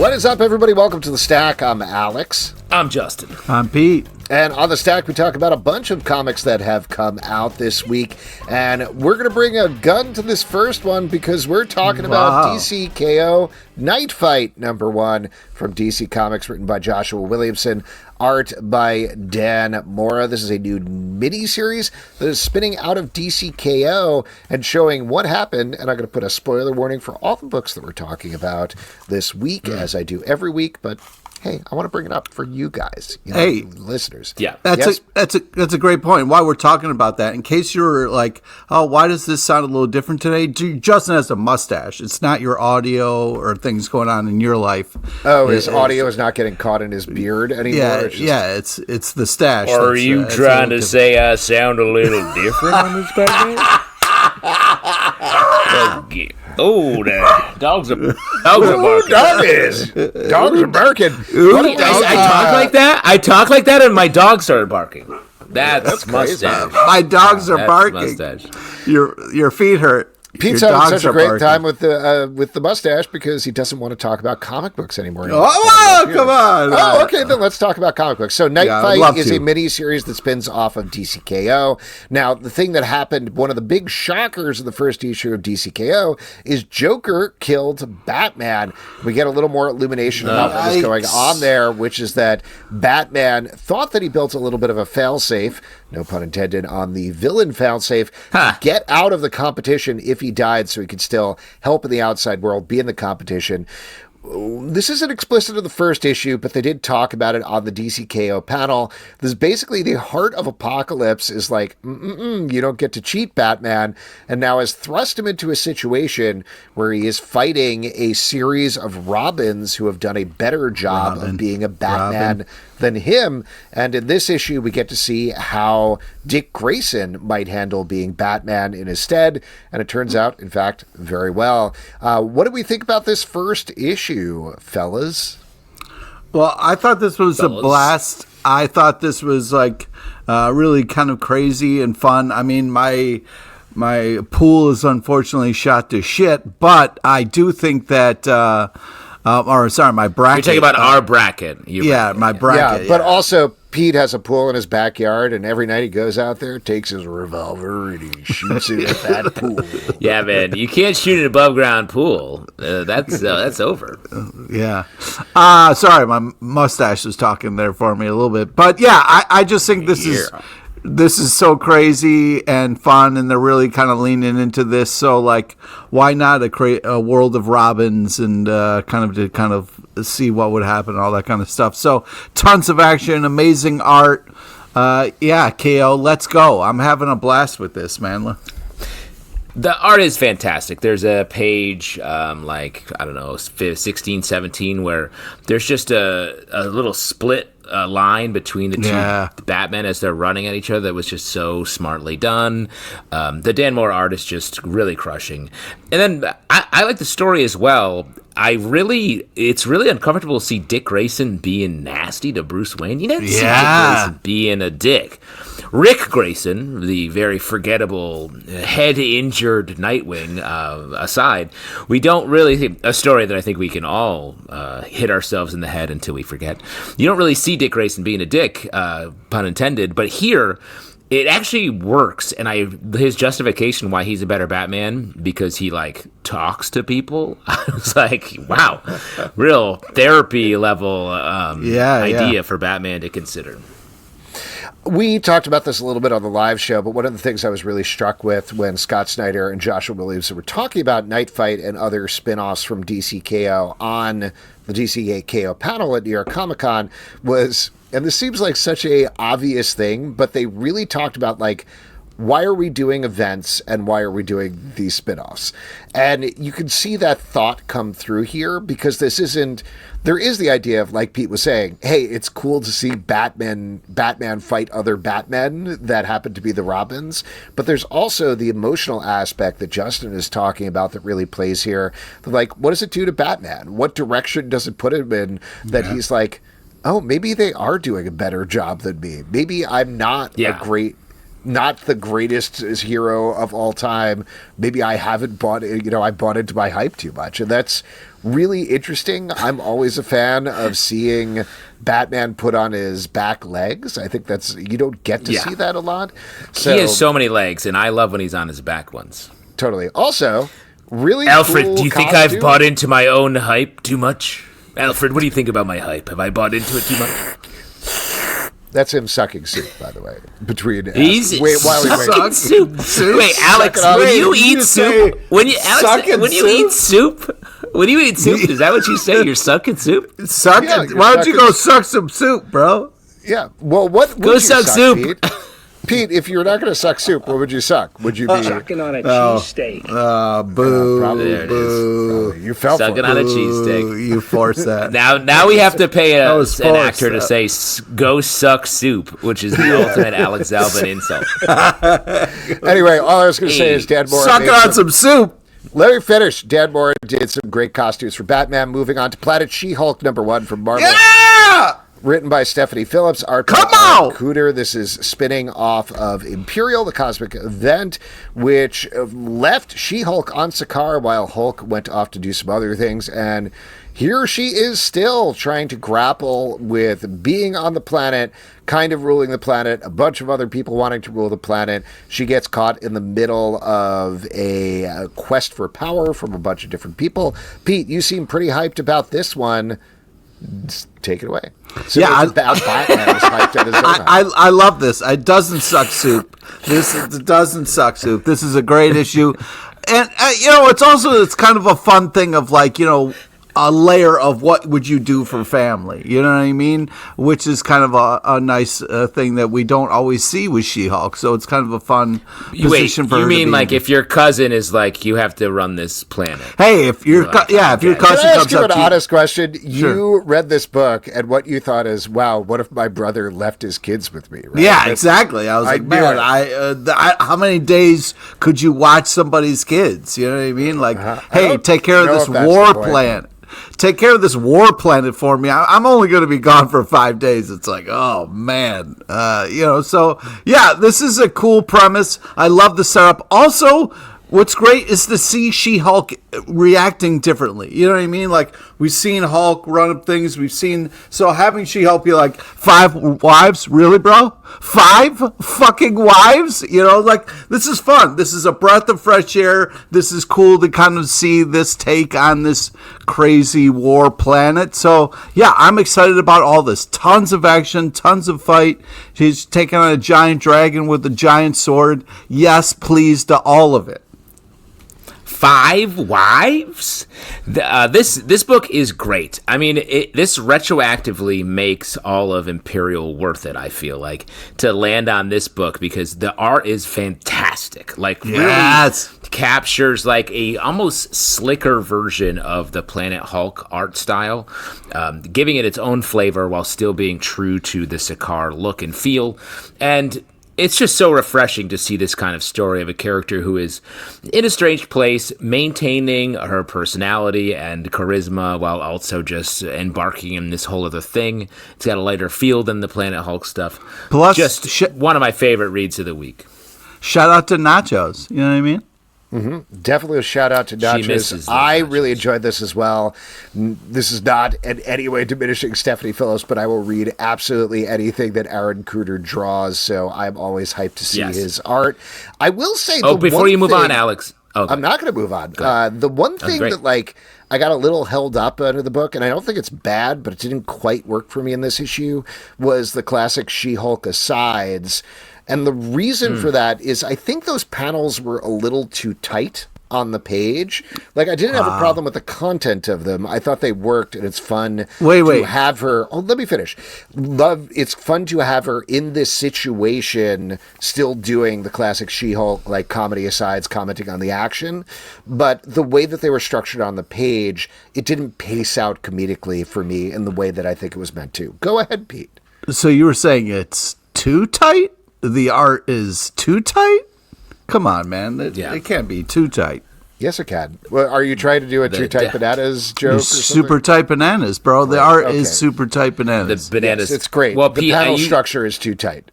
What is up, everybody? Welcome to The Stack. I'm Alex. I'm Justin. I'm Pete. And on The Stack, we talk about a bunch of comics that have come out this week. And we're going to bring a gun to this first one because we're talking about DC KO Knightfight #1 from DC Comics, written by Joshua Williamson, art by Dan Mora. This is a new mini-series that is spinning out of DC KO and showing what happened. And I'm going to put a spoiler warning for all the books that we're talking about this week, as I do every week. But hey, I want to bring it up for you guys, listeners. Yeah, that's a great point. Why we're talking about that, in case you're like, oh, why does this sound a little different today? Justin has a mustache. It's not your audio or things going on in your life. Oh, his audio is not getting caught in his beard anymore. It's the stash. Or are you trying to say I sound a little different on this podcast? Oh, dogs are barking. Dogs are barking. I talk like that. I talk like that, and my dog started barking. That's mustache. My dogs are barking. Mustache. Your feet hurt. Pete's having such a great time with the mustache because he doesn't want to talk about comic books anymore. Oh, come on. Oh, okay, then let's talk about comic books. So Knightfight is a mini-series that spins off of DC KO. Now, the thing that happened, one of the big shockers of the first issue of DC KO is Joker killed Batman. We get a little more illumination about what is going on there, which is that Batman thought that he built a little bit of a failsafe, no pun intended, on the villain failsafe, to get out of the competition if he died so he could still help in the outside world, be in the competition. This isn't explicit in the first issue, but they did talk about it on the DC KO panel. This is basically the heart of Apocalypse is like, you don't get to cheat, Batman, and now has thrust him into a situation where he is fighting a series of Robins who have done a better job of being a Batman than him. And in this issue, we get to see how Dick Grayson might handle being Batman in his stead. And it turns out, in fact, very well. What do we think about this first issue, fellas? Well, I thought this was a blast. I thought this was like really kind of crazy and fun. I mean, my pool is unfortunately shot to shit, but I do think that my bracket. You're talking about our bracket. My bracket. Yeah, but also Pete has a pool in his backyard, and every night he goes out there, takes his revolver, and he shoots it at that pool. Yeah, man, you can't shoot an above ground pool. That's over. Yeah. Sorry, my mustache was talking there for me a little bit, but yeah, I just think this is so crazy and fun, and they're really kind of leaning into this. So, like, why not create a world of Robins and kind of see what would happen and all that kind of stuff. So, tons of action, amazing art. KO, let's go. I'm having a blast with this, man. The art is fantastic. There's a page, 16, 17, where there's just a little split line between the two Batman as they're running at each other that was just so smartly done. The Dan Mora art is just really crushing. And then I like the story as well. It's really uncomfortable to see Dick Grayson being nasty to Bruce Wayne. You never see Dick Grayson being a dick. Rick Grayson, the very forgettable head-injured Nightwing aside, we don't really see a story that I think we can all hit ourselves in the head until we forget. You don't really see Dick Grayson being a dick, pun intended, but here it actually works, and his justification why he's a better Batman, because he talks to people. I was like, wow, real therapy level idea for Batman to consider. We talked about this a little bit on the live show, but one of the things I was really struck with when Scott Snyder and Joshua Williamson were talking about Knightfight and other spin-offs from DC KO on the DC KO panel at New York Comic Con was, and this seems like such a obvious thing, but they really talked about why are we doing events and why are we doing these spin-offs? And you can see that thought come through here because there is the idea of, like Pete was saying, hey, it's cool to see Batman fight other Batmen that happen to be the Robins, but there's also the emotional aspect that Justin is talking about that really plays here. What does it do to Batman? What direction does it put him in that he's like, oh, maybe they are doing a better job than me. Maybe I'm not a great not the greatest hero of all time. Maybe I haven't bought it, I bought into my hype too much. And that's really interesting. I'm always a fan of seeing Batman put on his back legs. I think you don't get to see that a lot. So, he has so many legs, and I love when he's on his back ones. Totally. Also, really Alfred, cool do you think I've bought into my own hype too much? Alfred, what do you think about my hype? Have I bought into it too much? That's him sucking soup, by the way. Between He's sucking soup. Wait, Alex, when you eat soup, when you eat soup, is that what you say? You're sucking soup? Why don't you go suck some soup, bro? Yeah. Well, what would go you suck soup? Pete? Pete, if you're not going to suck soup, what would you suck? Would you be sucking on a cheesesteak? Boo! Probably. There it is. You fell sucking for on it. a cheesesteak. You forced that. Now we have to pay an actor to say "go suck soup," which is the ultimate Alex Zalvin insult. Anyway, all I was going to say is Dan Mora sucking on some soup. Let me finish. Dan Mora did some great costumes for Batman. Moving on to Planet She-Hulk #1 from Marvel. Yeah! Written by Stephanie Phillips, art by Aaron Kuder. This is spinning off of Imperial, the cosmic event, which left She-Hulk on Sakaar while Hulk went off to do some other things. And here she is still trying to grapple with being on the planet, kind of ruling the planet, a bunch of other people wanting to rule the planet. She gets caught in the middle of a quest for power from a bunch of different people. Pete, you seem pretty hyped about this one. Just take it away. So yeah, Batman is hyped at his own I love this. It doesn't suck soup. It doesn't suck soup. This is a great issue, and it's kind of a fun thing of a layer of what would you do for family, you know what I mean? Which is kind of a nice thing that we don't always see with She-Hulk. So it's kind of a fun position for her. You mean like if your cousin is like, you have to run this planet? Hey, if your cousin Can I ask you an honest question? Sure. You read this book, and what you thought is, wow, what if my brother left his kids with me? Right? Yeah, exactly. I was like, man, how many days could you watch somebody's kids? You know what I mean? Like, hey, take care of this war planet. Take care of this war planet for me. I'm only going to be gone for 5 days. It's like, oh, man. So, yeah, this is a cool premise. I love the setup. Also, what's great is to see She-Hulk reacting differently. You know what I mean? Like, we've seen Hulk run up things. So having She-Hulk be like, 5 wives? Really, bro? 5 fucking wives? This is fun. This is a breath of fresh air. This is cool to kind of see this take on this crazy war planet. So, yeah, I'm excited about all this. Tons of action, tons of fight. She's taking on a giant dragon with a giant sword. Yes, please to all of it. 5 wives? This book is great. I mean, this retroactively makes all of Imperial worth it, I feel like, to land on this book, because the art is fantastic. Like, really captures like a almost slicker version of the Planet Hulk art style, giving it its own flavor while still being true to the Sakaar look and feel. And it's just so refreshing to see this kind of story of a character who is in a strange place, maintaining her personality and charisma while also just embarking in this whole other thing. It's got a lighter feel than the Planet Hulk stuff. Plus, just one of my favorite reads of the week. Shout out to Nachos. You know what I mean? Mm-hmm. Definitely a shout out to Nachos. I really enjoyed this as well. This is not in any way diminishing Stephanie Phillips, but I will read absolutely anything that Aaron Kuder draws, so I'm always hyped to see his art. I will say before you move on, Alex. Okay. I'm not going to move on. The one thing that I got a little held up under the book, and I don't think it's bad, but it didn't quite work for me in this issue, was the classic She-Hulk asides. And the reason for that is I think those panels were a little too tight on the page. Like, I didn't have a problem with the content of them. I thought they worked, and it's fun to have her... Oh, let me finish. It's fun to have her in this situation still doing the classic She-Hulk, like, comedy asides, commenting on the action. But the way that they were structured on the page, it didn't pace out comedically for me in the way that I think it was meant to. Go ahead, Pete. So you were saying it's too tight? The art is too tight? Come on, man. It can't be too tight. Yes, it can. Well, are you trying to do a too tight bananas joke? Super tight bananas, bro. The art is super tight bananas. The bananas. Yes, it's great. Well, the panel structure is too tight.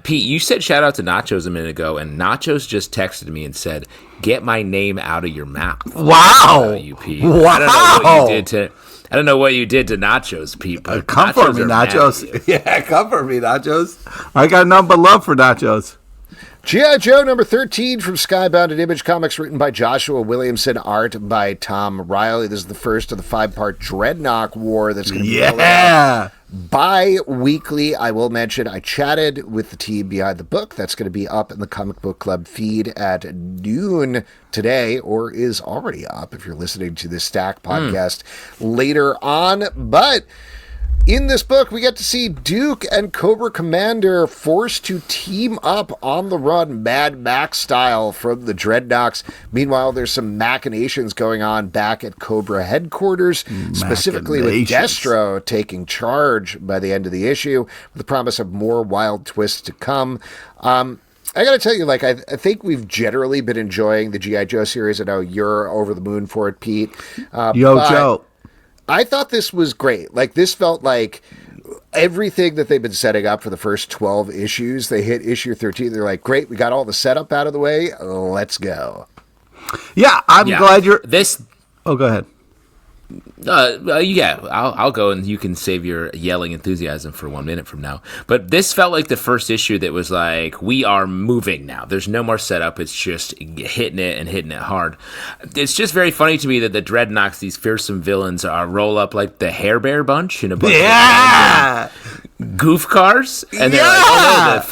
Pete, you said shout out to Nachos a minute ago, and Nachos just texted me and said, "Get my name out of your mouth." Wow, you, Pete. Wow. I don't know what you did to Nachos, Pete. But come for me, Nachos. Yeah, come for me, Nachos. I got nothing but love for Nachos. G.I. Joe number 13 from Skybound and Image Comics, written by Joshua Williamson, art by Tom Reilly. This is the first of the 5-part Dreadnought War that's going to be bi-weekly. I will mention I chatted with the team behind the book. That's going to be up in the Comic Book Club feed at noon today, or is already up if you're listening to this Stack podcast later on. But in this book, we get to see Duke and Cobra Commander forced to team up on the run, Mad Max style, from the Dreadnoks. Meanwhile, there's some machinations going on back at Cobra headquarters, specifically with Destro taking charge by the end of the issue, with the promise of more wild twists to come. I got to tell you, I think we've generally been enjoying the G.I. Joe series. I know you're over the moon for it, Pete. Joe. I thought this was great. This felt like everything that they've been setting up for the first 12 issues. They hit issue 13. They're like, great, we got all the setup out of the way. Let's go. Yeah, I'm glad you're... Oh, go ahead. I'll go and you can save your yelling enthusiasm for 1 minute from now. But this felt like the first issue that was like, we are moving now. There's no more setup. It's just hitting it hard. It's just very funny to me that the Dreadnoks, these fearsome villains, roll up like the Hair Bear bunch in a bunch of goof cars. And they're like, oh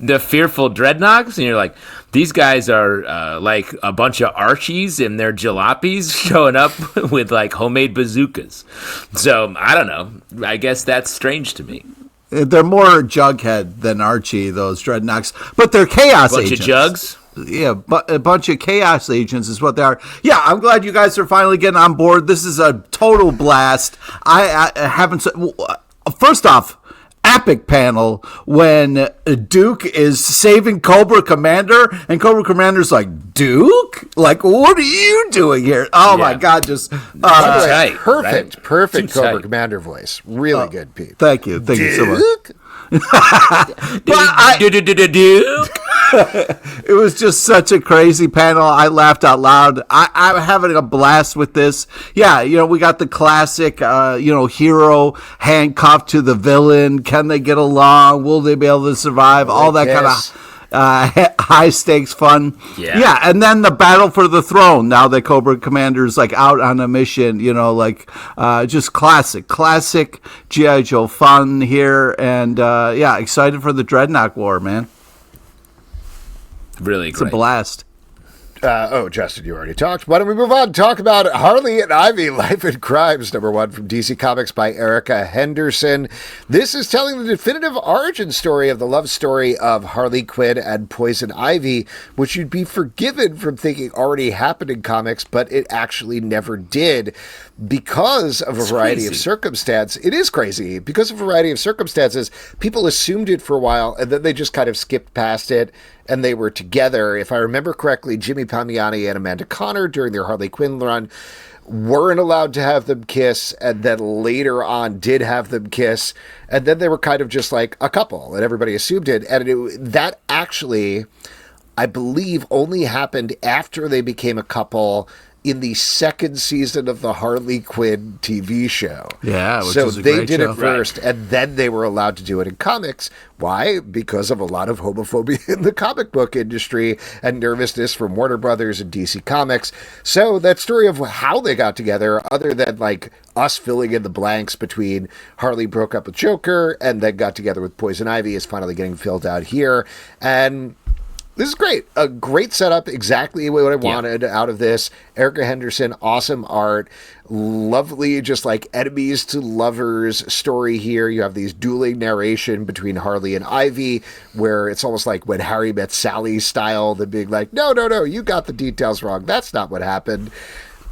no, the fearful Dreadnoks. And you're like, these guys are like a bunch of Archies and their jalopies showing up with homemade bazookas. So, I don't know. I guess that's strange to me. They're more Jughead than Archie, those Dreadnoks. But they're Chaos agents. Bunch of Jugs? Yeah, but a bunch of Chaos agents is what they are. Yeah, I'm glad you guys are finally getting on board. This is a total blast. I haven't... First off, epic panel when Duke is saving Cobra Commander, and Cobra Commander's like, Duke? What are you doing here? Oh my God, just perfect Cobra Commander voice. Really good, Pete. Thank you so much. It was just such a crazy panel. I laughed out loud. I'm having a blast with this. Yeah, we got the classic, hero handcuffed to the villain. Can they get along? Will they be able to survive? All that kind of high stakes fun. Yeah, and then the battle for the throne. Now that Cobra Commander's out on a mission, just classic G.I. Joe fun here, and excited for the Dreadnought War, man. Really great. It's a blast. Justin, you already talked. Why don't we move on and talk about Harley and Ivy, Life and Crimes, #1 from DC Comics by Erica Henderson. This is telling the definitive origin story of the love story of Harley Quinn and Poison Ivy, which you'd be forgiven from thinking already happened in comics, but it actually never did. Because of a variety of circumstances. It is crazy. Because of a variety of circumstances, people assumed it for a while, and then they just kind of skipped past it, and they were together. If I remember correctly, Jimmy Palmiotti and Amanda Conner, during their Harley Quinn run, weren't allowed to have them kiss, and then later on did have them kiss, and then they were kind of just like a couple, and everybody assumed it. And that actually, I believe, only happened after they became a couple in the second season of the Harley Quinn TV show. Yeah, so they did it first, and then they were allowed to do it in comics. Why? Because of a lot of homophobia in the comic book industry and nervousness from Warner Brothers and DC Comics. So that story of how they got together, other than us filling in the blanks between Harley broke up with Joker and then got together with Poison Ivy, is finally getting filled out here. And this is great. A great setup. Exactly what I wanted out of this. Erica Henderson, awesome art. Lovely, just enemies to lovers story here. You have these dueling narration between Harley and Ivy, where it's almost like When Harry Met Sally style, the being like, no, you got the details wrong. That's not what happened.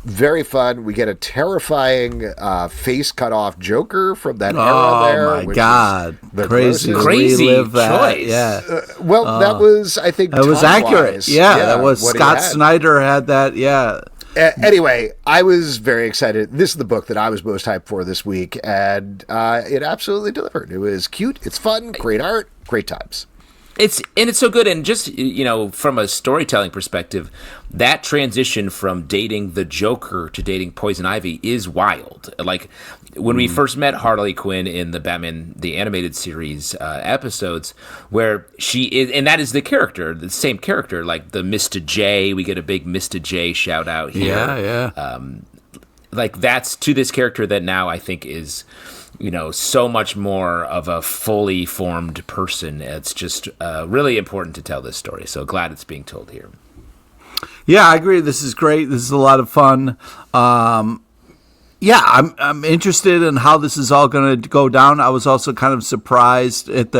Very fun. We get a terrifying face cut off Joker from that era there. Oh my God. Crazy choice. Yeah. That was, I think, that was accurate. Yeah, that was Scott Snyder had that. Yeah. Anyway, I was very excited. This is the book that I was most hyped for this week, and it absolutely delivered. It was cute. It's fun. Great art. Great times. It's so good, and just from a storytelling perspective, that transition from dating the Joker to dating Poison Ivy is wild. Like when we first met Harley Quinn in the Batman the Animated Series episodes, where she is, and that is the character, the same character, like the Mr. J. We get a big Mr. J shout out here. Yeah. Like that's to this character that now I think is, so much more of a fully formed person. It's just really important to tell this story. So glad it's being told here. Yeah, I agree. This is great. This is a lot of fun. I'm interested in how this is all going to go down. I was also kind of surprised at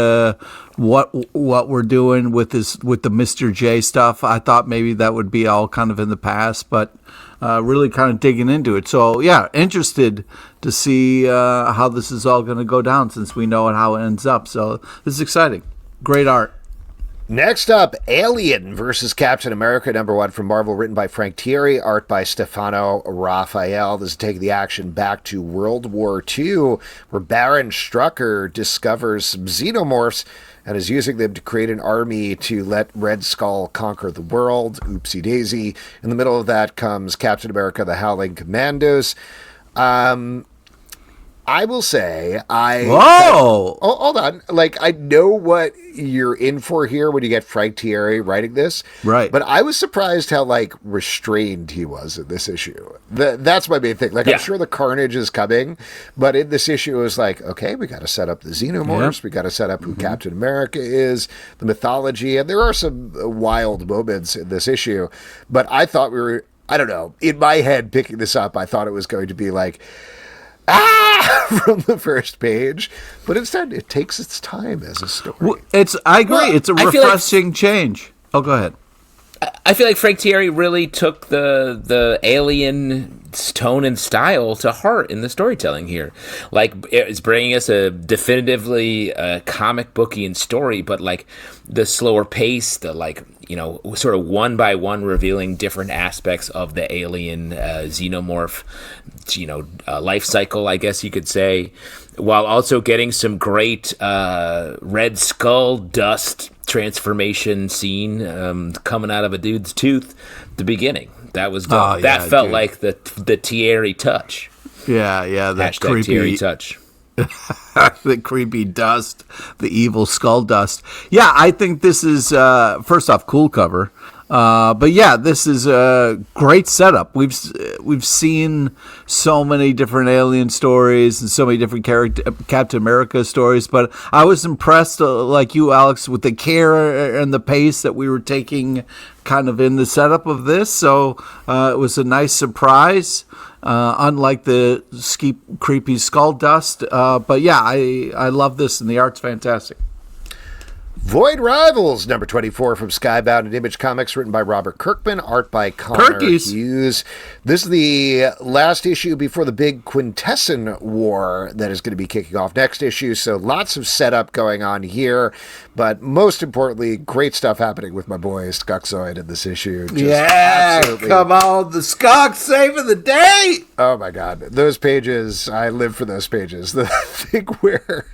what we're doing with the Mr. J stuff. I thought maybe that would be all kind of in the past, but really kind of digging into it. So yeah, interested to see how this is all going to go down since we know how it ends up. So this is exciting. Great art. Next up, Alien versus Captain America #1 from Marvel, written by Frank Tieri, art by Stefano Raffaele. This is taking the action back to World War II, where Baron Strucker discovers some xenomorphs and is using them to create an army to let Red Skull conquer the world. Oopsie daisy. In the middle of that comes Captain America, the Howling Commandos. I will say, hold on. Like, I know what you're in for here when you get Frank Tieri writing this. Right. But I was surprised how, restrained he was in this issue. That's my main thing. I'm sure the carnage is coming, but in this issue, it was like, okay, we got to set up the xenomorphs. Yeah. We got to set up who Captain America is, the mythology, and there are some wild moments in this issue. But I thought I don't know, in my head, picking this up, I thought it was going to be like, from the first page, but instead it takes its time as a story. I agree. It's a refreshing change. Oh, go ahead. I feel like Frank Tieri really took the Alien tone and style to heart in the storytelling here. Like, it's bringing us a definitively comic booky story, but the slower pace, the sort of one by one revealing different aspects of the alien xenomorph, life cycle, I guess you could say, while also getting some great Red Skull dust transformation scene coming out of a dude's tooth at the beginning. That was dope. That felt like the Tieri touch. Yeah, that Hashtag creepy Tieri touch. The creepy dust, the evil skull dust. Yeah, I think this is first off cool cover. But yeah, this is a great setup. We've seen so many different Alien stories and so many different Captain America stories, but I was impressed, like you, Alex, with the care and the pace that we were taking kind of in the setup of this. So it was a nice surprise, unlike the creepy skull dust. But yeah, I love this, and the art's fantastic. Void Rivals, #24 from Skybound and Image Comics, written by Robert Kirkman, art by Conor Hughes. This is the last issue before the big Quintesson War that is going to be kicking off next issue, so lots of setup going on here, but most importantly, great stuff happening with my boy Skuxoid in this issue. Come on, the Skunk saving the day! Oh my god, those pages, I live for those pages. The thing where...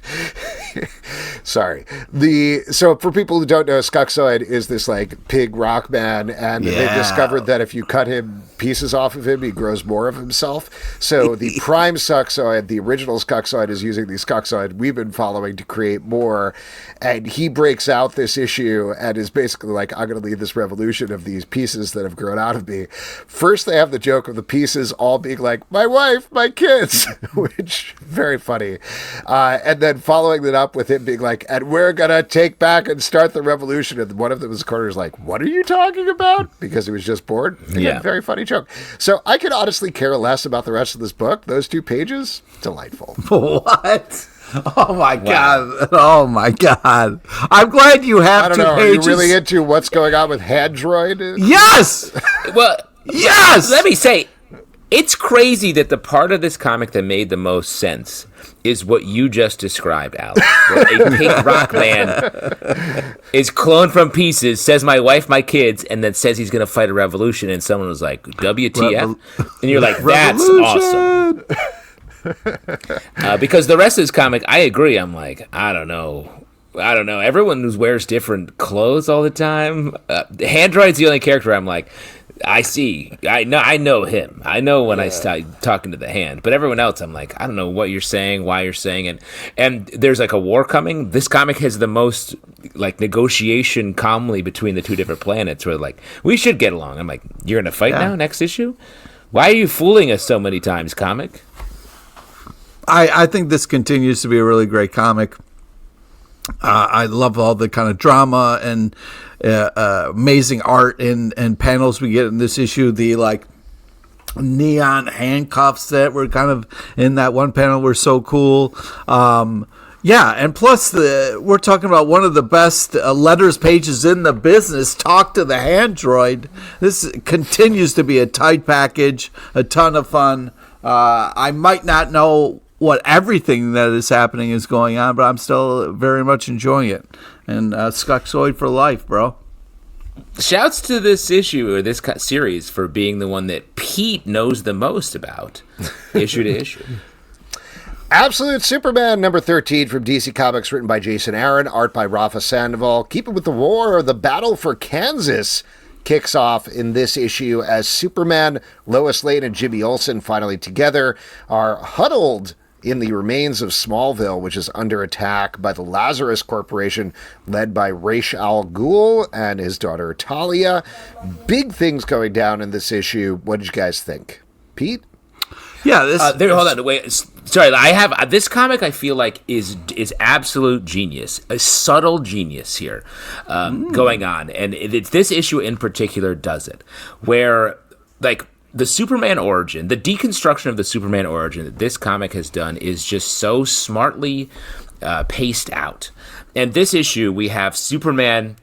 So for people who don't know, Skuxoid is this pig rock man, and they've discovered that if you cut him pieces off of him, he grows more of himself. So the prime Skuxoid, the original Skuxoid, is using the Skuxoid we've been following to create more, and he breaks out this issue and is basically like, I'm going to lead this revolution of these pieces that have grown out of me. First, they have the joke of the pieces all being like, my wife, my kids, which very funny. And then following that up with him being like, and we're going to take back and start the revolution. And one of them was Carter's like, what are you talking about? Because he was just bored. Again, very funny joke. So I could honestly care less about the rest of this book. Those 2 pages, delightful. What? Oh my god! Oh my god! I'm glad you have 2 pages. Are you really into what's going on with Hadroid? Yes. Well, yes. Let me say, it's crazy that the part of this comic that made the most sense is what you just described, Alex. Where a pig rock man is cloned from pieces, says my wife, my kids, and then says he's going to fight a revolution, and someone was like, WTF? And you're like, that's awesome. Because the rest of this comic, I agree. I'm like, I don't know I don't know. Everyone who wears different clothes all the time. Handroid's the only character I'm like, I see. I know him. I know when I start talking to the hand. But everyone else, I'm like, I don't know what you're saying, why you're saying it. And there's like a war coming. This comic has the most like negotiation calmly between the two different planets where like, we should get along. I'm like, you're going to fight now, next issue? Why are you fooling us so many times, comic? I think this continues to be a really great comic. I love all the kind of drama and amazing art and panels we get in this issue. The like neon handcuffs that were kind of in that one panel were so cool. And plus we're talking about one of the best letters pages in the business. Talk to the Handroid. This continues to be a tight package, a ton of fun. I might not know what everything that is happening is going on, but I'm still very much enjoying it. And Skuxoid for life, bro. Shouts to this issue or this series for being the one that Pete knows the most about, issue to issue. Absolute Superman number 13 from DC Comics, written by Jason Aaron, art by Rafa Sandoval. Keep it with the war. The battle for Kansas kicks off in this issue as Superman, Lois Lane, and Jimmy Olsen, finally together, are huddled in the remains of Smallville, which is under attack by the Lazarus Corporation, led by Ra's al Ghul and his daughter Talia. Big things going down in this issue. What did you guys think? Pete? Yeah, hold on, wait. Sorry, I have this comic. I feel like is absolute genius, a subtle genius here going on, and it's this issue in particular does it, where like the Superman origin, the deconstruction of the Superman origin that this comic has done is just so smartly paced out. And this issue, we have Superman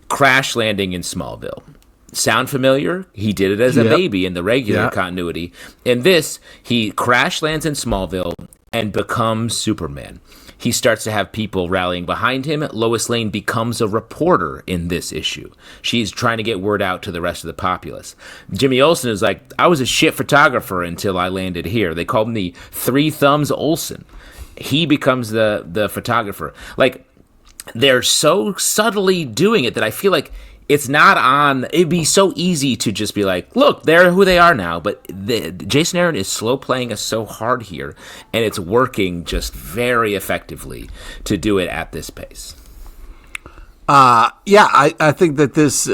crash landing in Smallville. Sound familiar? He did it as a baby in the regular continuity. In this, he crash lands in Smallville and becomes Superman. He starts to have people rallying behind him. Lois Lane becomes a reporter in this issue. She's trying to get word out to the rest of the populace. Jimmy Olsen is like, I was a shit photographer until I landed here. They called me Three Thumbs Olsen. He becomes the photographer. Like, they're so subtly doing it that I feel like it's not on. It'd be so easy to just be like, look, they're who they are now. But Jason Aaron is slow playing us so hard here, and it's working just very effectively to do it at this pace. I think that this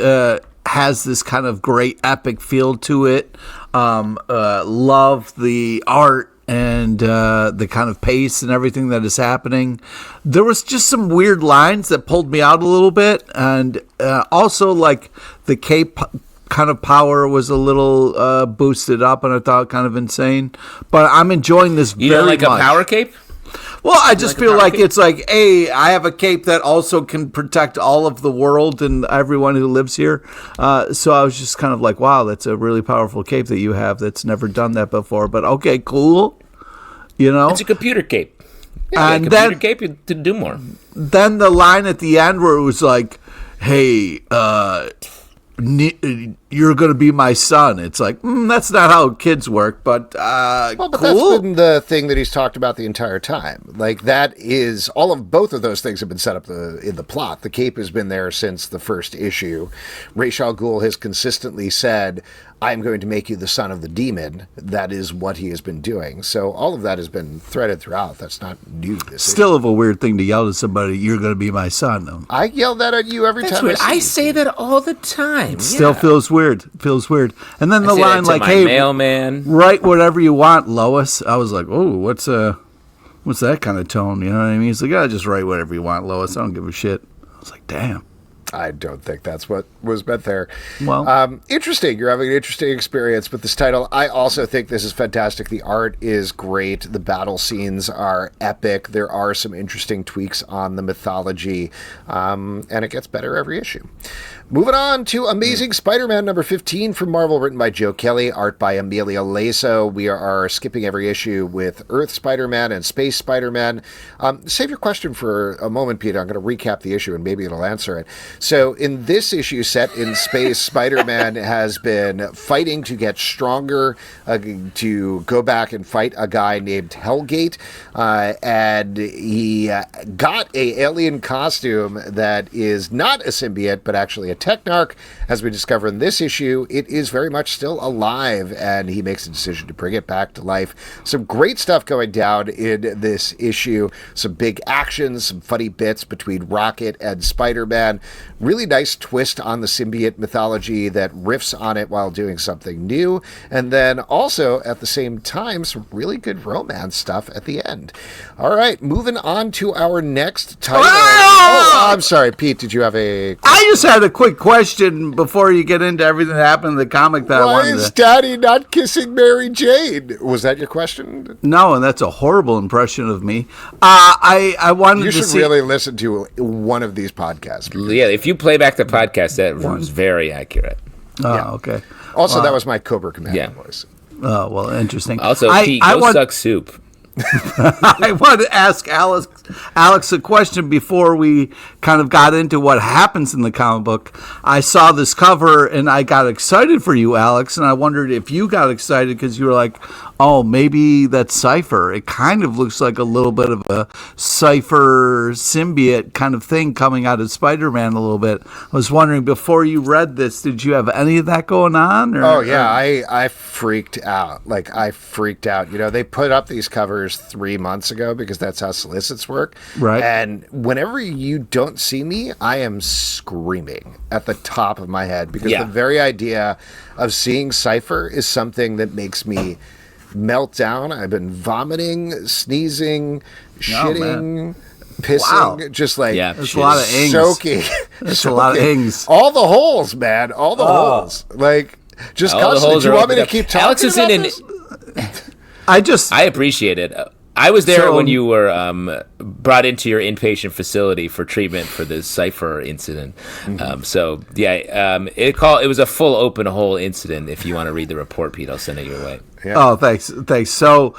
has this kind of great epic feel to it. Love the art and the kind of pace and everything that is happening. There was just some weird lines that pulled me out a little bit, and also like the cape kind of power was a little boosted up, and I thought kind of insane. But I'm enjoying this very much. You don't like a power cape? Well, I just feel like it's like, hey, I have a cape that also can protect all of the world and everyone who lives here. So I was just kind of like, wow, that's a really powerful cape that you have that's never done that before. But okay, cool. You know? It's a computer cape. Yeah, and then, cape to do more. Then the line at the end where it was like, hey, you're going to be my son. It's like, that's not how kids work, but but cool. That's been the thing that he's talked about the entire time. Like, that is, both of those things have been set up in the plot. The cape has been there since the first issue. Ra's al Ghul has consistently said, I'm going to make you the son of the demon. That is what he has been doing. So all of that has been threaded throughout. That's not new. Still of a weird thing to yell to somebody, you're going to be my son. I yell that at you every time. Weird. I say that all the time. It still feels weird. And then the line like, hey, mailman, write whatever you want, Lois. I was like, oh, what's that kind of tone? You know what I mean? He's like, just write whatever you want, Lois. I don't give a shit. I was like, damn. I don't think that's what was meant there. Well, interesting. You're having an interesting experience with this title. I also think this is fantastic. The art is great. The battle scenes are epic. There are some interesting tweaks on the mythology, and it gets better every issue. Moving on to Amazing Spider-Man number 15 from Marvel, written by Joe Kelly, art by Emilio Laiso. We are skipping every issue with Earth Spider-Man and Space Spider-Man. Save your question for a moment, Peter. I'm going to recap the issue and maybe it'll answer it. So in this issue set in space, Spider-Man has been fighting to get stronger, to go back and fight a guy named Hellgate, and he got a alien costume that is not a symbiote, but actually a Technarch. As we discover in this issue, it is very much still alive, and he makes a decision to bring it back to life. Some great stuff going down in this issue. Some big actions, some funny bits between Rocket and Spider-Man. Really nice twist on the symbiote mythology that riffs on it while doing something new. And then also, at the same time, some really good romance stuff at the end. All right, moving on to our next title. Oh, I'm sorry, Pete, did you have a... I just had a quick question before you get into everything that happened in the comic that I wanted to... Why is Daddy not kissing Mary Jane? Was that your question? No, and that's a horrible impression of me. I wanted to see... You should really listen to one of these podcasts. Yeah, if you play back the podcast, that was very accurate. Oh, yeah. Okay. Also, that was my Cobra Commander voice. Oh, well, interesting. Also, Pete, suck soup. I want to ask Alex a question before we kind of got into what happens in the comic book. I saw this cover and I got excited for you, Alex, and I wondered if you got excited because you were like, oh, maybe that's Cypher. It kind of looks like a little bit of a Cypher symbiote kind of thing coming out of Spider-Man a little bit. I was wondering, before you read this, did you have any of that going on? Oh, yeah, I freaked out. I freaked out. You know, they put up these covers 3 months ago because that's how solicits work. Right. And whenever you don't see me, I am screaming at the top of my head because the very idea of seeing Cypher is something that makes me melt down. I've been vomiting, sneezing, shitting, pissing, just there's a lot of ings. Soaking. There's a lot of ings. All the holes, man. All the holes. Just constantly. Do you want me to keep talking Alex is about in this? I appreciate it. I was there when you were brought into your inpatient facility for treatment for this Cypher incident. Mm-hmm. It was a full open hole incident. If you want to read the report, Pete, I'll send it your way. Yeah. Oh, thanks. So,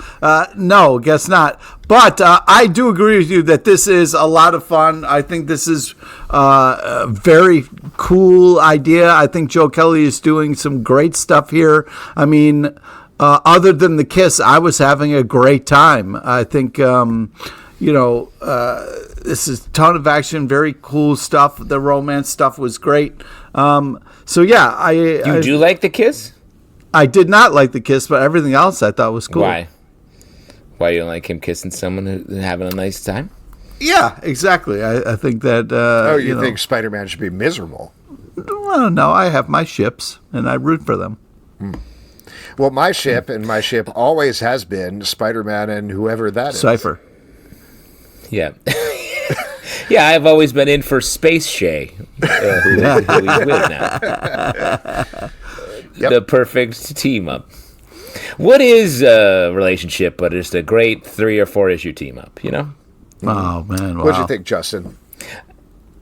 no, guess not. But I do agree with you that this is a lot of fun. I think this is a very cool idea. I think Joe Kelly is doing some great stuff here. I mean, other than the kiss, I was having a great time. I think, this is a ton of action, very cool stuff. The romance stuff was great. You do like the kiss? I did not like the kiss, but everything else I thought was cool. Why? Why you don't like him kissing someone who's having a nice time? Yeah, exactly. I think that... you think Spider-Man should be miserable? Well, no, I have my ships, and I root for them. Well, my ship always has been Spider-Man and whoever that is. Cypher. Yeah. Yeah, I've always been in for Space Shay, who he's with now. Yep. The perfect team up. What is a relationship but just a great 3 or 4 issue team up, you know? Oh, man, wow. What'd you think, Justin?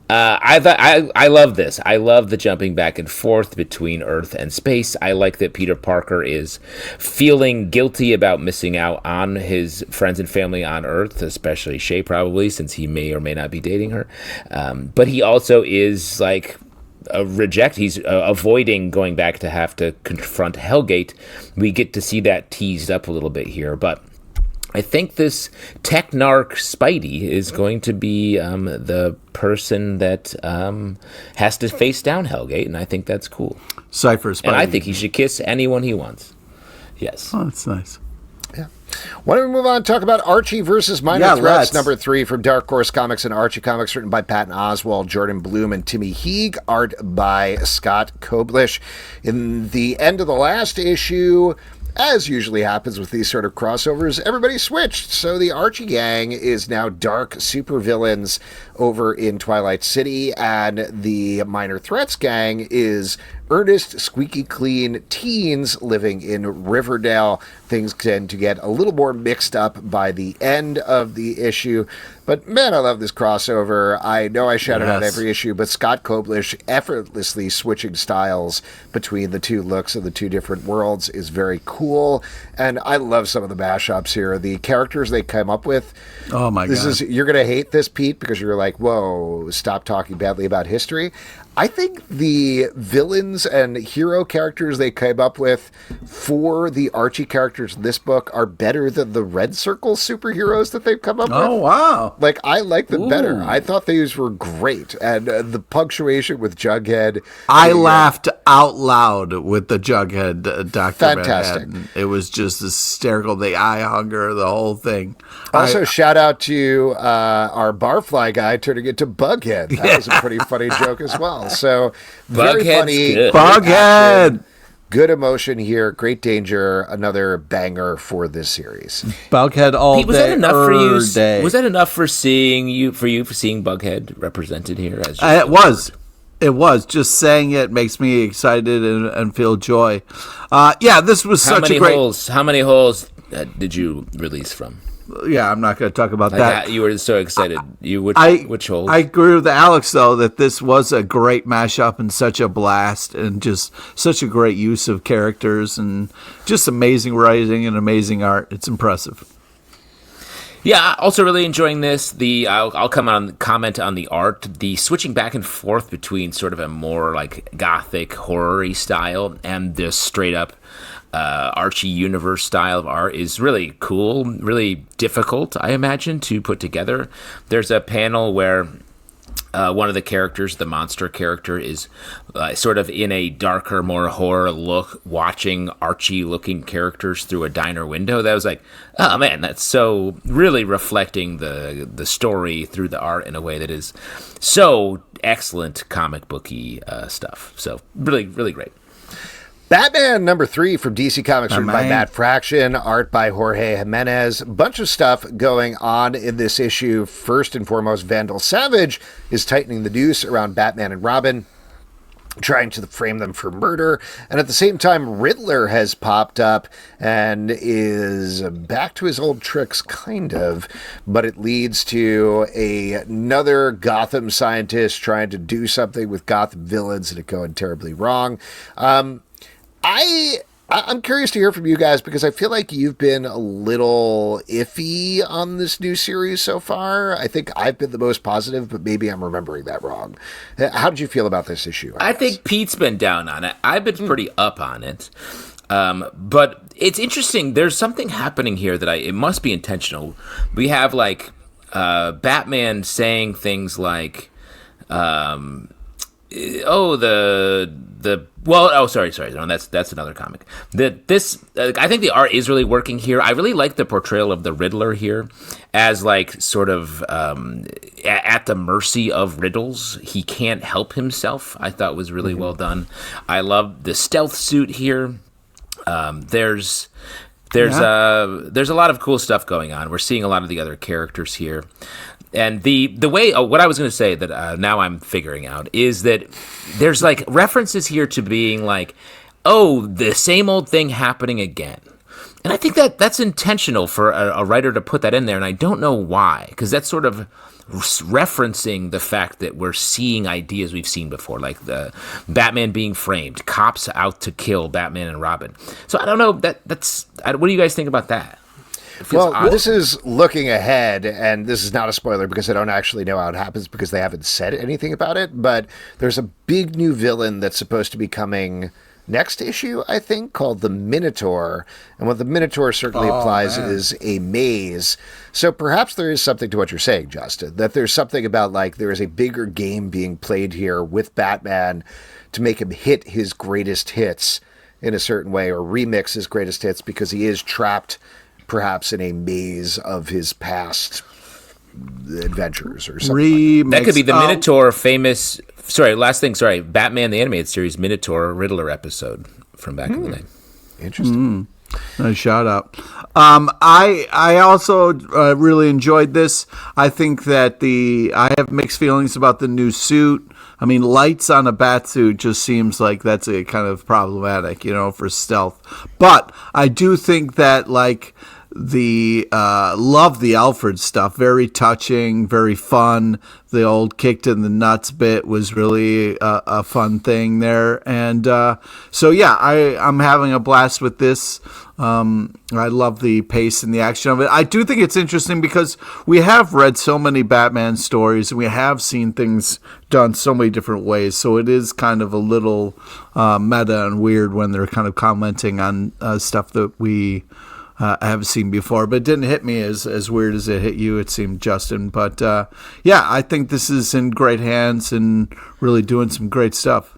I love this. I love the jumping back and forth between Earth and space. I like that Peter Parker is feeling guilty about missing out on his friends and family on Earth, especially Shay probably, since he may or may not be dating her. But he also is he's avoiding going back to have to confront Hellgate. We get to see that teased up a little bit here, but I think this Technarch Spidey is going to be the person that has to face down Hellgate, and I think that's cool. Cypher Spidey. And I think he should kiss anyone he wants. Yes. Oh, that's nice. Yeah. Why don't we move on and talk about Archie versus Minor Threats, number 3 from Dark Horse Comics and Archie Comics, written by Patton Oswalt, Jordan Bloom, and Timmy Heeg, art by Scott Koblish. In the end of the last issue, as usually happens with these sort of crossovers, everybody switched. So the Archie gang is now dark supervillains over in Twilight City, and the Minor Threats gang is earnest, squeaky clean teens living in Riverdale. Things tend to get a little more mixed up by the end of the issue. But man, I love this crossover. I know I shout it out every issue, but Scott Koblish effortlessly switching styles between the two looks of the two different worlds is very cool. And I love some of the mashups here. The characters they come up with. Oh my God. You're going to hate this, Pete, because you're like, whoa, stop talking badly about history. I think the villains and hero characters they came up with for the Archie characters in this book are better than the Red Circle superheroes that they've come up with. Oh, wow. Like, I like them better. I thought these were great. And the punctuation with Jughead. I laughed out loud with the Jughead Dr. Fantastic. Manhattan. It was just hysterical. The eye hunger, the whole thing. Also, shout out to our barfly guy turning into Bughead. That was a pretty funny joke as well. So, very funny. Good. Bughead! Good emotion here. Great danger. Another banger for this series. Bughead all Pete, was day. that enough for you? Day. Was that enough for seeing Bughead represented here? As It was. It was. Just saying it makes me excited and feel joy. This was such a great... How many holes did you release from? Yeah, I'm not going to talk about that. You were so excited. Which holes? I agree with Alex, though, that this was a great mashup and such a blast and just such a great use of characters and just amazing writing and amazing art. It's impressive. Yeah, also really enjoying this. I'll comment on the art. The switching back and forth between sort of a more like gothic horror-y style and the straight up Archie universe style of art is really cool, really difficult, I imagine, to put together. There's a panel where one of the characters, the monster character, is sort of in a darker, more horror look, watching Archie-looking characters through a diner window. That was like, oh man, that's so really reflecting the story through the art in a way that is so excellent comic booky stuff. So really, really great. Batman #3 from DC Comics, written by Matt Fraction, art by Jorge Jimenez. A bunch of stuff going on in this issue. First and foremost, Vandal Savage is tightening the noose around Batman and Robin, trying to frame them for murder. And at the same time, Riddler has popped up and is back to his old tricks, kind of. But it leads to another Gotham scientist trying to do something with Gotham villains and it going terribly wrong. I'm curious to hear from you guys because I feel like you've been a little iffy on this new series so far. I think I've been the most positive, but maybe I'm remembering that wrong. How did you feel about this issue? I think Pete's been down on it. I've been pretty up on it. But it's interesting. There's something happening here that it must be intentional. We have like Batman saying things like, sorry. No, that's another comic. I think the art is really working here. I really like the portrayal of the Riddler here as like sort of at the mercy of riddles. He can't help himself. I thought was really well done. I love the stealth suit here. There's a lot of cool stuff going on. We're seeing a lot of the other characters here. And the way, what I was going to say that now I'm figuring out is that there's like references here to being like, oh, the same old thing happening again. And I think that's intentional for a writer to put that in there. And I don't know why, because that's sort of referencing the fact that we're seeing ideas we've seen before, like the Batman being framed, cops out to kill Batman and Robin. So I don't know. What do you guys think about that? Well, this is looking ahead, and this is not a spoiler because I don't actually know how it happens because they haven't said anything about it, but there's a big new villain that's supposed to be coming next issue, I think, called the Minotaur, and what the Minotaur certainly implies is a maze. So perhaps there is something to what you're saying, Justin, that there's something about, like, there is a bigger game being played here with Batman to make him hit his greatest hits in a certain way, or remix his greatest hits because he is trapped perhaps in a maze of his past adventures or something. That could be the Minotaur famous... Batman the Animated Series Minotaur Riddler episode from back in the day. Interesting. Nice shout out. I also really enjoyed this. I think that I have mixed feelings about the new suit. I mean, lights on a bat suit just seems like that's a kind of problematic, for stealth. But I do think that, like, love the Alfred stuff. Very touching, very fun. The old kicked in the nuts bit was really a fun thing there. And so, yeah, I'm having a blast with this. I love the pace and the action of it. I do think it's interesting because we have read so many Batman stories and we have seen things done so many different ways. So it is kind of a little meta and weird when they're kind of commenting on stuff that we haven't seen before. But it didn't hit me as weird as it hit you, it seemed, Justin. But yeah, I think this is in great hands and really doing some great stuff.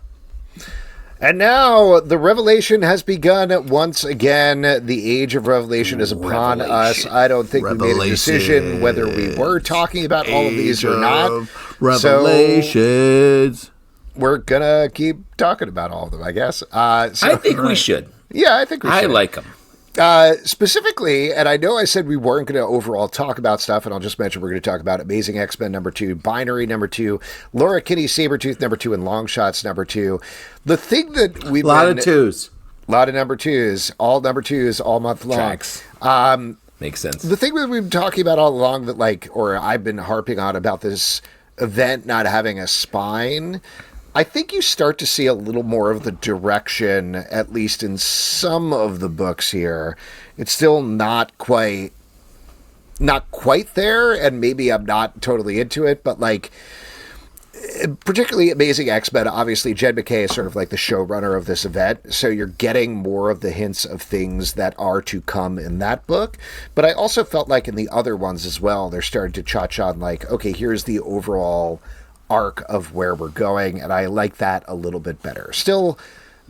And now the revelation has begun once again. The age of revelation is upon us. I don't think we made a decision whether we were talking about all of these or not. Revelations. So we're going to keep talking about all of them, I guess. I think we should. Yeah, I think we should. I like them. Specifically, and I know I said we weren't going to overall talk about stuff, and I'll just mention we're going to talk about Amazing X-Men #2, Binary #2, Laura Kinney Sabretooth #2, and Longshots #2. The thing that we've a lot of twos. A lot of #2s, all #2s, all month long. Tracks. Makes sense. The thing that we've been talking about all along or I've been harping on about this event not having a spine, I think you start to see a little more of the direction, at least in some of the books here. It's still not quite there, and maybe I'm not totally into it, but particularly Amazing X-Men, obviously Jed MacKay is sort of like the showrunner of this event, so you're getting more of the hints of things that are to come in that book. But I also felt like in the other ones as well, they're starting to touch on okay, here's the overall arc of where we're going, and I like that a little bit better. Still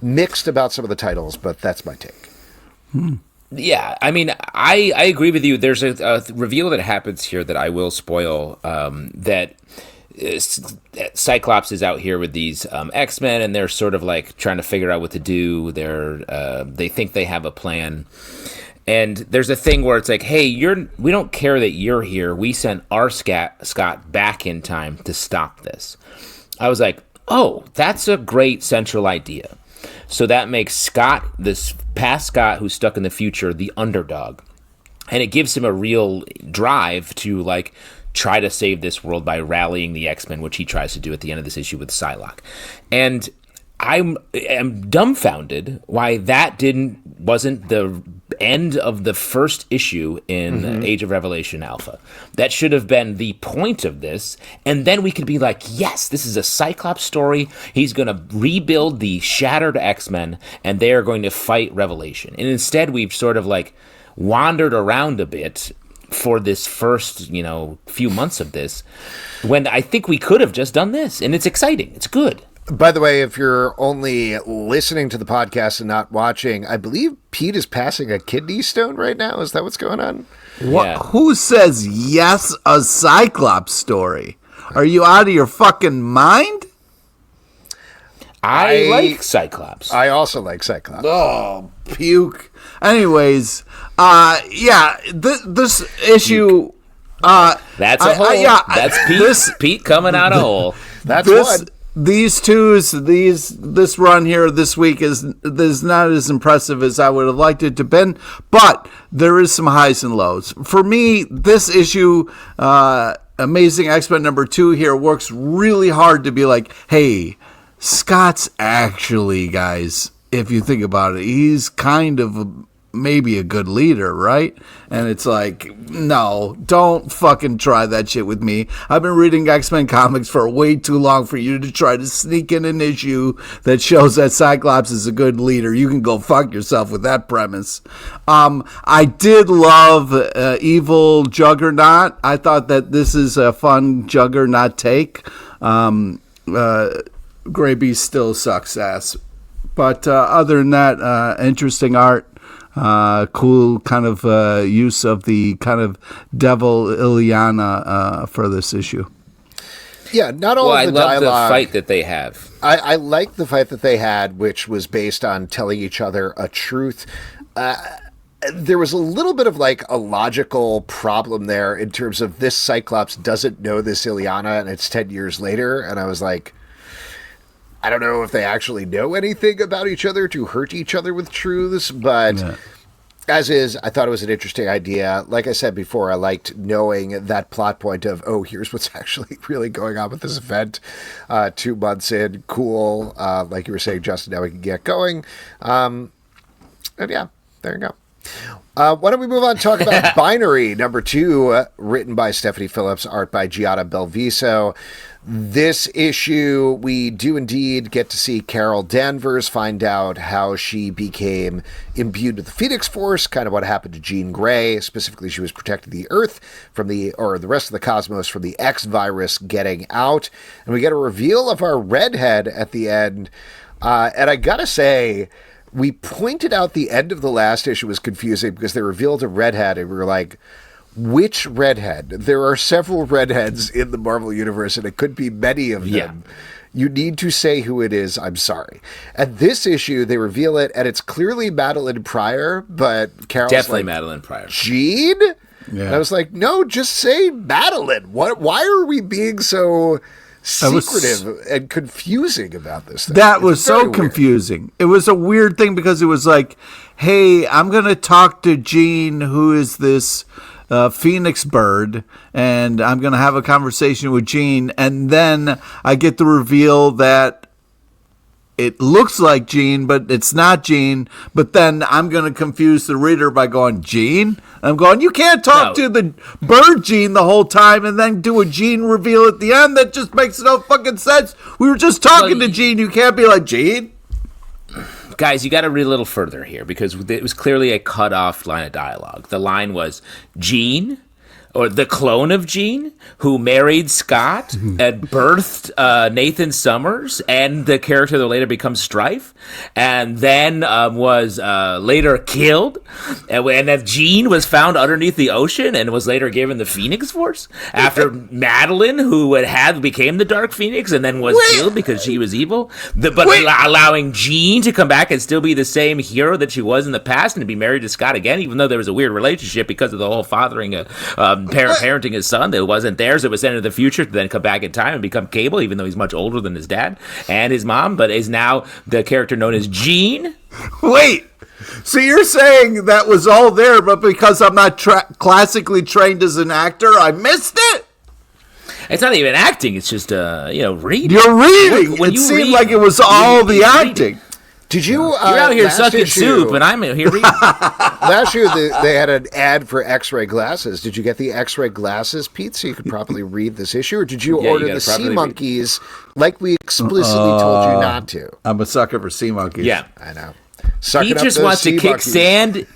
mixed about some of the titles, but that's my take. Yeah, I mean, I agree with you. There's a reveal that happens here that I will spoil, that Cyclops is out here with these X-Men, and they're sort of trying to figure out what to do. They think they have a plan. And there's a thing where it's hey, we don't care that you're here. We sent our Scott back in time to stop this. I was oh, that's a great central idea. So that makes Scott, this past Scott who's stuck in the future, the underdog. And it gives him a real drive to try to save this world by rallying the X-Men, which he tries to do at the end of this issue with Psylocke. And I am dumbfounded why that wasn't the end of the first issue in Age of Revelation Alpha. That should have been the point of this, and then we could be yes, this is a Cyclops story. He's going to rebuild the shattered X-Men, and they are going to fight Revelation. And instead, we've sort of wandered around a bit for this first, few months of this, when I think we could have just done this, and it's exciting. It's good. By the way, if you're only listening to the podcast and not watching, I believe Pete is passing a kidney stone right now. Is that what's going on? What? Yeah. Who says yes, a Cyclops story? Are you out of your fucking mind? I like Cyclops. I also like Cyclops. Oh, puke. Anyways, yeah, this issue... that's a hole. That's Pete coming out a hole. That's one. These twos, this run here this week is not as impressive as I would have liked it to have been, but there is some highs and lows. For me, this issue, Amazing X-Men #2 here, works really hard to be hey, Scott's actually, guys, if you think about it, he's kind of maybe a good leader, right? And it's no, don't fucking try that shit with me. I've been reading X-Men comics for way too long for you to try to sneak in an issue that shows that Cyclops is a good leader. You can go fuck yourself with that premise. I did love Evil Juggernaut. I thought that this is a fun Juggernaut take. Grey Beast still sucks ass. But other than that, interesting art. Cool kind of use of the kind of devil Ileana for this issue. Yeah, not all of the dialogue. I love the fight that they have. I like the fight that they had, which was based on telling each other a truth. There was a little bit of a logical problem there in terms of this Cyclops doesn't know this Ileana, and it's 10 years later, and I was I don't know if they actually know anything about each other to hurt each other with truths, but As is, I thought it was an interesting idea. Like I said before, I liked knowing that plot point of, oh, here's what's actually really going on with this event 2 months in. Cool. Like you were saying, Justin, now we can get going. And yeah, there you go. Why don't we move on and talk about Binary, number 2, written by Stephanie Phillips, art by Giada Belviso. This issue, we do indeed get to see Carol Danvers find out how she became imbued with the Phoenix Force, kind of what happened to Jean Grey. Specifically, she was protecting the Earth from the rest of the cosmos from the X virus getting out. And we get a reveal of our redhead at the end. And I gotta say, we pointed out the end of the last issue was confusing because they revealed a redhead, and we were like, which redhead? There are several redheads in the Marvel Universe, and it could be many of them. Yeah. You need to say who it is. I'm sorry. At this issue, they reveal it, and it's clearly Madeline Pryor, but Carol's definitely like, Madeline Pryor. Jean? Yeah. And I was like, no, just say Madeline. Why are we being so secretive and confusing about this thing? That was so confusing. It was a weird thing because it was like, hey, I'm going to talk to Jean, who is this Phoenix bird, and I'm going to have a conversation with Jean, and then I get the reveal that it looks like Jean, but it's not Jean, but then I'm going to confuse the reader by going, Jean? I'm going, you can't talk to the bird Jean the whole time and then do a Jean reveal at the end. That just makes no fucking sense. We were just talking to Jean. You can't be like, Jean? Guys, you got to read a little further here because it was clearly a cut-off line of dialogue. The line was, Jean, or the clone of Jean, who married Scott and birthed Nathan Summers, and the character that later becomes Strife, and then was later killed, and then Jean was found underneath the ocean and was later given the Phoenix Force after Madeline, who became the Dark Phoenix, and then was killed because she was evil, allowing Jean to come back and still be the same hero that she was in the past and to be married to Scott again, even though there was a weird relationship because of the whole fathering parenting his son that wasn't theirs. It was sent into the future to then come back in time and become Cable, even though he's much older than his dad and his mom, but is now the character known as Jean. Wait, so you're saying that was all there, but because I'm not classically trained as an actor, I missed it? It's not even acting. It's just, reading. You're reading. It seemed like it was all the acting. Did you? You're out here sucking soup, and I'm here reading. Last year, they had an ad for X-ray glasses. Did you get the X-ray glasses, Pete, so you could properly read this issue? Or did you order the sea monkeys like we explicitly told you not to? I'm a sucker for sea monkeys. Yeah. I know. Pete just wants to kick sand,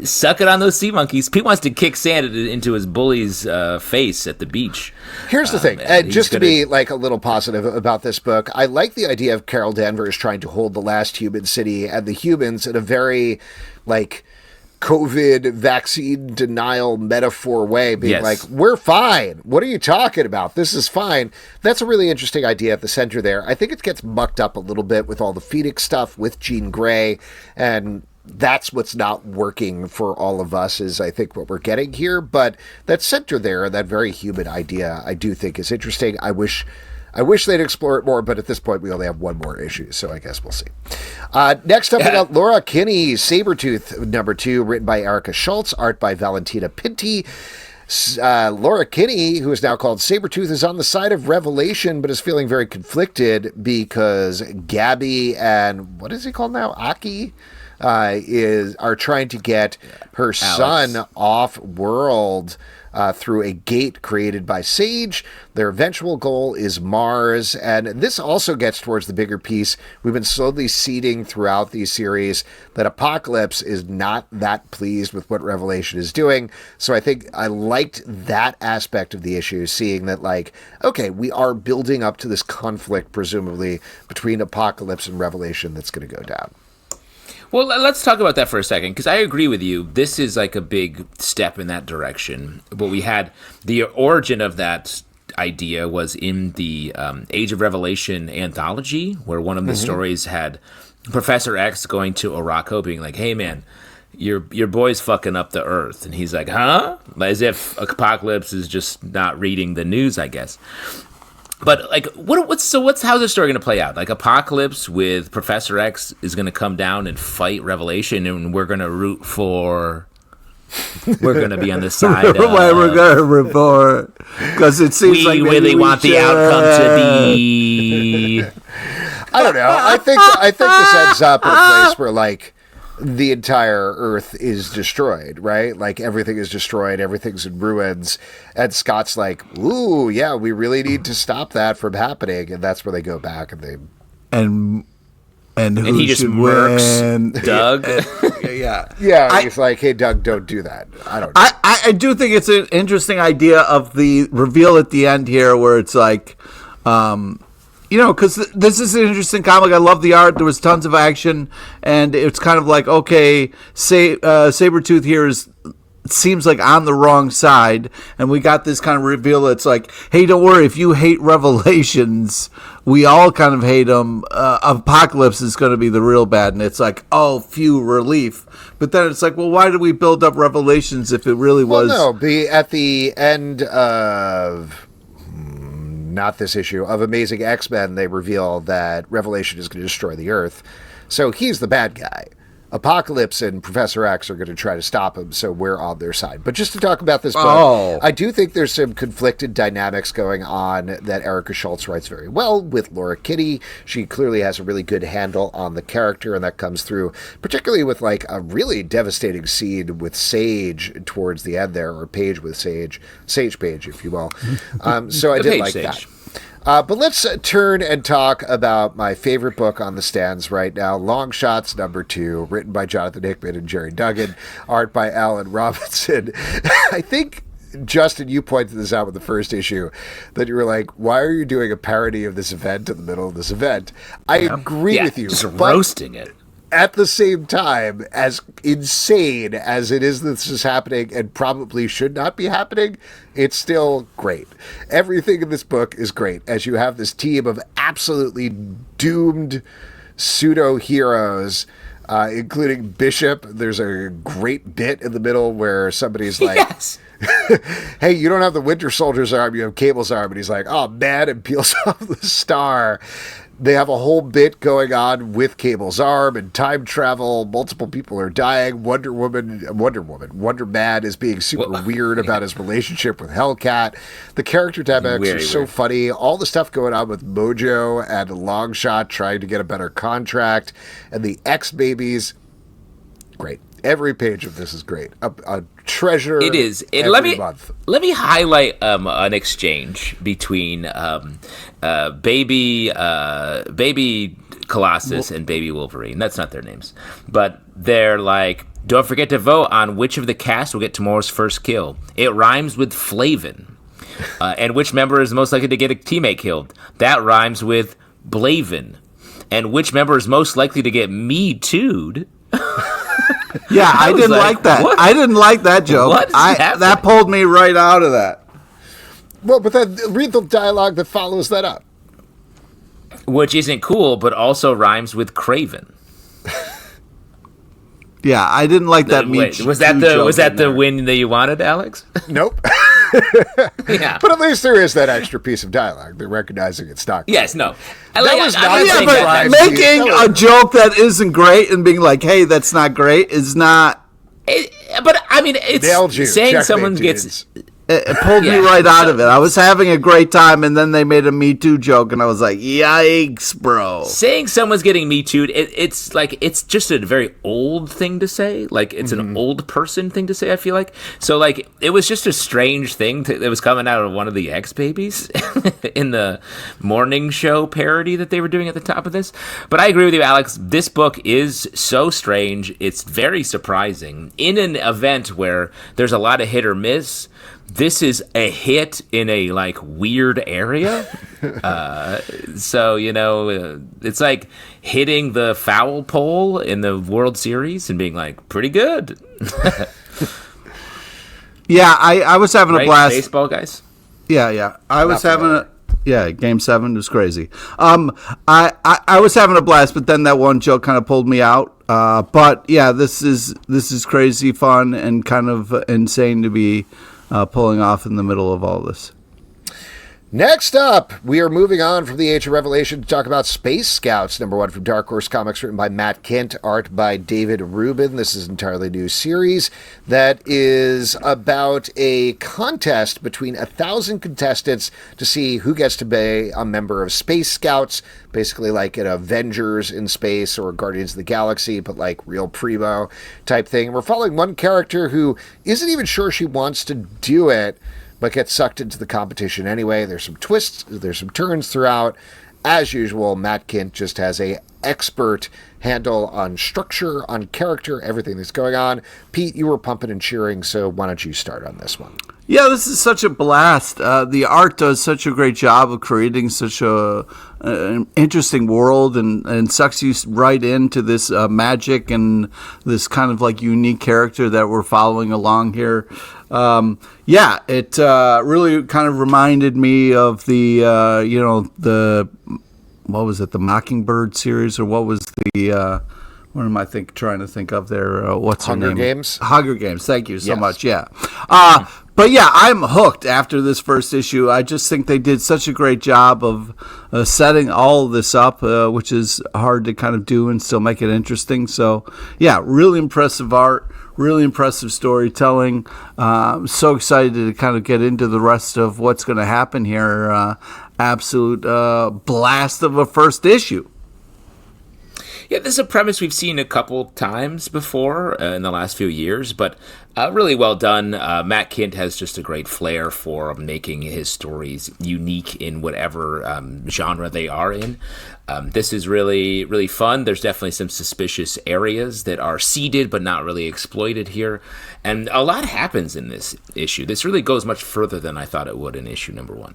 suck it on those sea monkeys. Pete wants to kick sand into his bully's face at the beach. Here's the thing, just to be like a little positive about this book, I like the idea of Carol Danvers trying to hold the last human city and the humans in a very like COVID vaccine denial metaphor way, being like, we're fine. What are you talking about? This is fine. That's a really interesting idea at the center there. I think it gets mucked up a little bit with all the Phoenix stuff with Jean Grey, and that's what's not working for all of us is I think what we're getting here. But that center there, that very human idea, I do think is interesting. I wish they'd explore it more, but at this point we only have one more issue, so I guess we'll see. Next up, we got Laura Kinney, Sabretooth, number 2, written by Erica Schultz, art by Valentina Pinti. Laura Kinney, who is now called Sabretooth, is on the side of Revelation, but is feeling very conflicted because Gabby and, what is he called now? Aki? Are trying to get her son off-world through a gate created by Sage. Their eventual goal is Mars, and this also gets towards the bigger piece. We've been slowly seeding throughout these series that Apocalypse is not that pleased with what Revelation is doing, so I think I liked that aspect of the issue, seeing that, like, okay, we are building up to this conflict, presumably, between Apocalypse and Revelation that's going to go down. Well, let's talk about that for a second, because I agree with you. This is like a big step in that direction. But we had the origin of that idea was in the Age of Revelation anthology, where one of the stories had Professor X going to Oraco being like, hey, man, your boy's fucking up the Earth. And he's like, huh? As if Apocalypse is just not reading the news, I guess. But like, how's the story going to play out? Like, Apocalypse with Professor X is going to come down and fight Revelation, and we're going to root for. We're going to be on the side of. We're going to root for, because it seems we like really want the outcome to be. I don't know. I think this ends up in a place where like the entire Earth is destroyed, right? Like everything is destroyed, everything's in ruins, and Scott's like, "Ooh, yeah, we really need to stop that from happening," and that's where they go back and he just murks Doug. Yeah. He's like, "Hey, Doug, don't do that." I don't know. I do think it's an interesting idea of the reveal at the end here, where it's like, because this is an interesting comic. I love the art. There was tons of action, and it's kind of like, okay, Sabretooth here seems like on the wrong side, and we got this kind of reveal that's like, hey, don't worry, if you hate Revelations, we all kind of hate them. Apocalypse is going to be the real bad, and it's like, oh, phew, relief. But then it's like, well, why did we build up Revelations if it really was? Well, no, at the end of not this issue of Amazing X-Men, they reveal that Revelation is going to destroy the Earth, so he's the bad guy. Apocalypse and Professor X are going to try to stop him, so we're on their side. But just to talk about this book, I do think there's some conflicted dynamics going on that Erica Schultz writes very well with Laura Kinney. She clearly has a really good handle on the character, and that comes through, particularly with like a really devastating scene with Sage towards the end there, or Page with Sage Page, if you will. So I did like Sage. That. But let's turn and talk about my favorite book on the stands right now, Longshots #2, written by Jonathan Hickman and Jerry Duggan, art by Alan Robinson. I think, Justin, you pointed this out with the first issue, that you were like, why are you doing a parody of this event in the middle of this event? I agree with you. Just roasting it. At the same time, as insane as it is that this is happening and probably should not be happening, it's still great. Everything in this book is great, as you have this team of absolutely doomed pseudo-heroes, including Bishop. There's a great bit in the middle where somebody's like, yes. Hey, you don't have the Winter Soldier's arm, you have Cable's arm. And he's like, oh, man, and peels off the star. They have a whole bit going on with Cable's arm and time travel. Multiple people are dying. Wonder Man is being super weird about his relationship with Hellcat. The character dynamics are so funny. All the stuff going on with Mojo and Longshot trying to get a better contract, and the X-Babies. Great. Every page of this is great. A treasure. It is. Month. Let me highlight an exchange between baby Colossus and baby Wolverine. That's not their names, but they're like, don't forget to vote on which of the cast will get tomorrow's first kill. It rhymes with Flavin. And which member is most likely to get a teammate killed? That rhymes with Blavin. And which member is most likely to get Me Too'd? Yeah, I didn't like that. What? I didn't like that joke. That pulled me right out of that. Well, but then read the dialogue that follows that up. Which isn't cool, but also rhymes with Craven. Yeah, I didn't like that. Was that the win that you wanted, Alex? Nope. Yeah. But at least there is that extra piece of dialogue. They're recognizing it's not. Yes, no. Making a joke that isn't great and being like, "Hey, that's not great," is not. But I mean, it's saying someone gets. It pulled me right out of it. I was having a great time, and then they made a Me Too joke, and I was like, "Yikes, bro!" Saying someone's getting Me Too'd, it's like it's just a very old thing to say. Like it's an old person thing to say. I feel like so. Like it was just a strange thing that was coming out of one of the X-Babies in the morning show parody that they were doing at the top of this. But I agree with you, Alex. This book is so strange. It's very surprising in an event where there's a lot of hit or miss. This is a hit in a like weird area. So, it's like hitting the foul pole in the World Series and being like, pretty good. Yeah, I was having a blast. Baseball guys? Yeah. I was having Game 7 was crazy. I was having a blast, but then that one joke kind of pulled me out. But yeah, this is crazy fun and kind of insane to be pulling off in the middle of all this. Next up, we are moving on from the Age of Revelation to talk about Space Scouts, #1 from Dark Horse Comics, written by Matt Kindt, art by David Rubin. This is an entirely new series that is about a contest between 1,000 contestants to see who gets to be a member of Space Scouts, basically like an Avengers in space or Guardians of the Galaxy, but like real primo type thing. We're following one character who isn't even sure she wants to do it, but gets sucked into the competition anyway. There's some twists, there's some turns throughout. As usual, Matt Kindt just has a expert handle on structure, on character, everything that's going on. Pete, you were pumping and cheering, so why don't you start on this one? Yeah, this is such a blast. The art does such a great job of creating such an interesting world and sucks you right into this magic and this kind of like unique character that we're following along here. It really kind of reminded me of the what was it, the Mockingbird series, or what was the what am I trying to think of there? What's her name? Hunger Games? Hunger Games. Thank you so Yes. much. Yeah. But yeah, I'm hooked after this first issue. I just think they did such a great job of setting all of this up, which is hard to kind of do and still make it interesting. So yeah, really impressive art, really impressive storytelling. So excited to kind of get into the rest of what's going to happen here. Absolute blast of a first issue. Yeah, this is a premise we've seen a couple times before in the last few years, but really well done. Matt Kindt has just a great flair for making his stories unique in whatever genre they are in. This is really, really fun. There's definitely some suspicious areas that are seeded but not really exploited here. And a lot happens in this issue. This really goes much further than I thought it would in issue #1.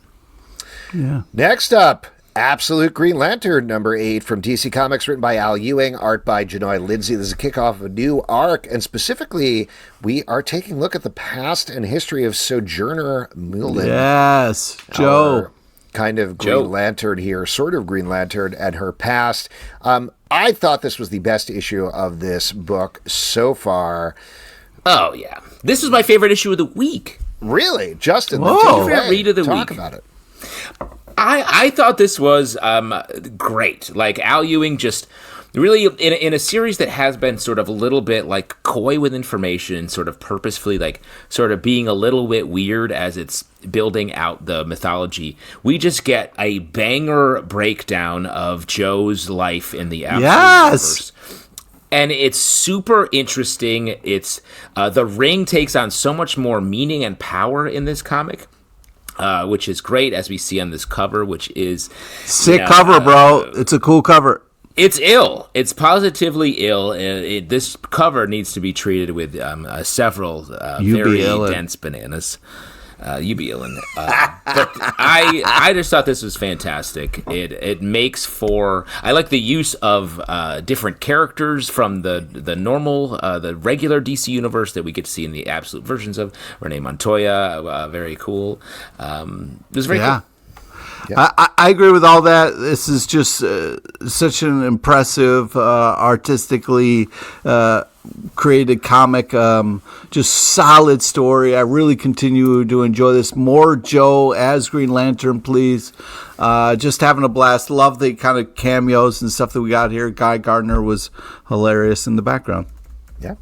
Yeah. Next up, Absolute Green Lantern, #8 from DC Comics, written by Al Ewing, art by Janoy Lindsay. This is a kickoff of a new arc, and specifically, we are taking a look at the past and history of Sojourner Mullen. Yes, Joe. Kind of Green Lantern here, sort of Green Lantern, and her past. I thought this was the best issue of this book so far. Oh, yeah. This was my favorite issue of the week. Really? Justin, favorite read of the talk week. about it. I thought this was great. Like, Al Ewing just really, in a series that has been sort of a little bit like coy with information, sort of purposefully like sort of being a little bit weird as it's building out the mythology, we just get a banger breakdown of Joe's life in the Absolute universe. And it's super interesting. It's the Ring takes on so much more meaning and power in this comic. Which is great, as we see on this cover, which is... Sick cover, bro. It's a cool cover. It's ill. It's positively ill. This cover needs to be treated with several very dense bananas. You be illin'. But I just thought this was fantastic. It makes for... I like the use of different characters from the normal, the regular DC universe that we get to see in the Absolute versions of. Renee Montoya, very cool. It was very cool. Yeah. I agree with all that. This is just such an impressive, artistically created comic, just solid story. I really continue to enjoy this. More Joe as Green Lantern, please. Just having a blast. Love the kind of cameos and stuff that we got here. Guy Gardner was hilarious in the background. Yeah.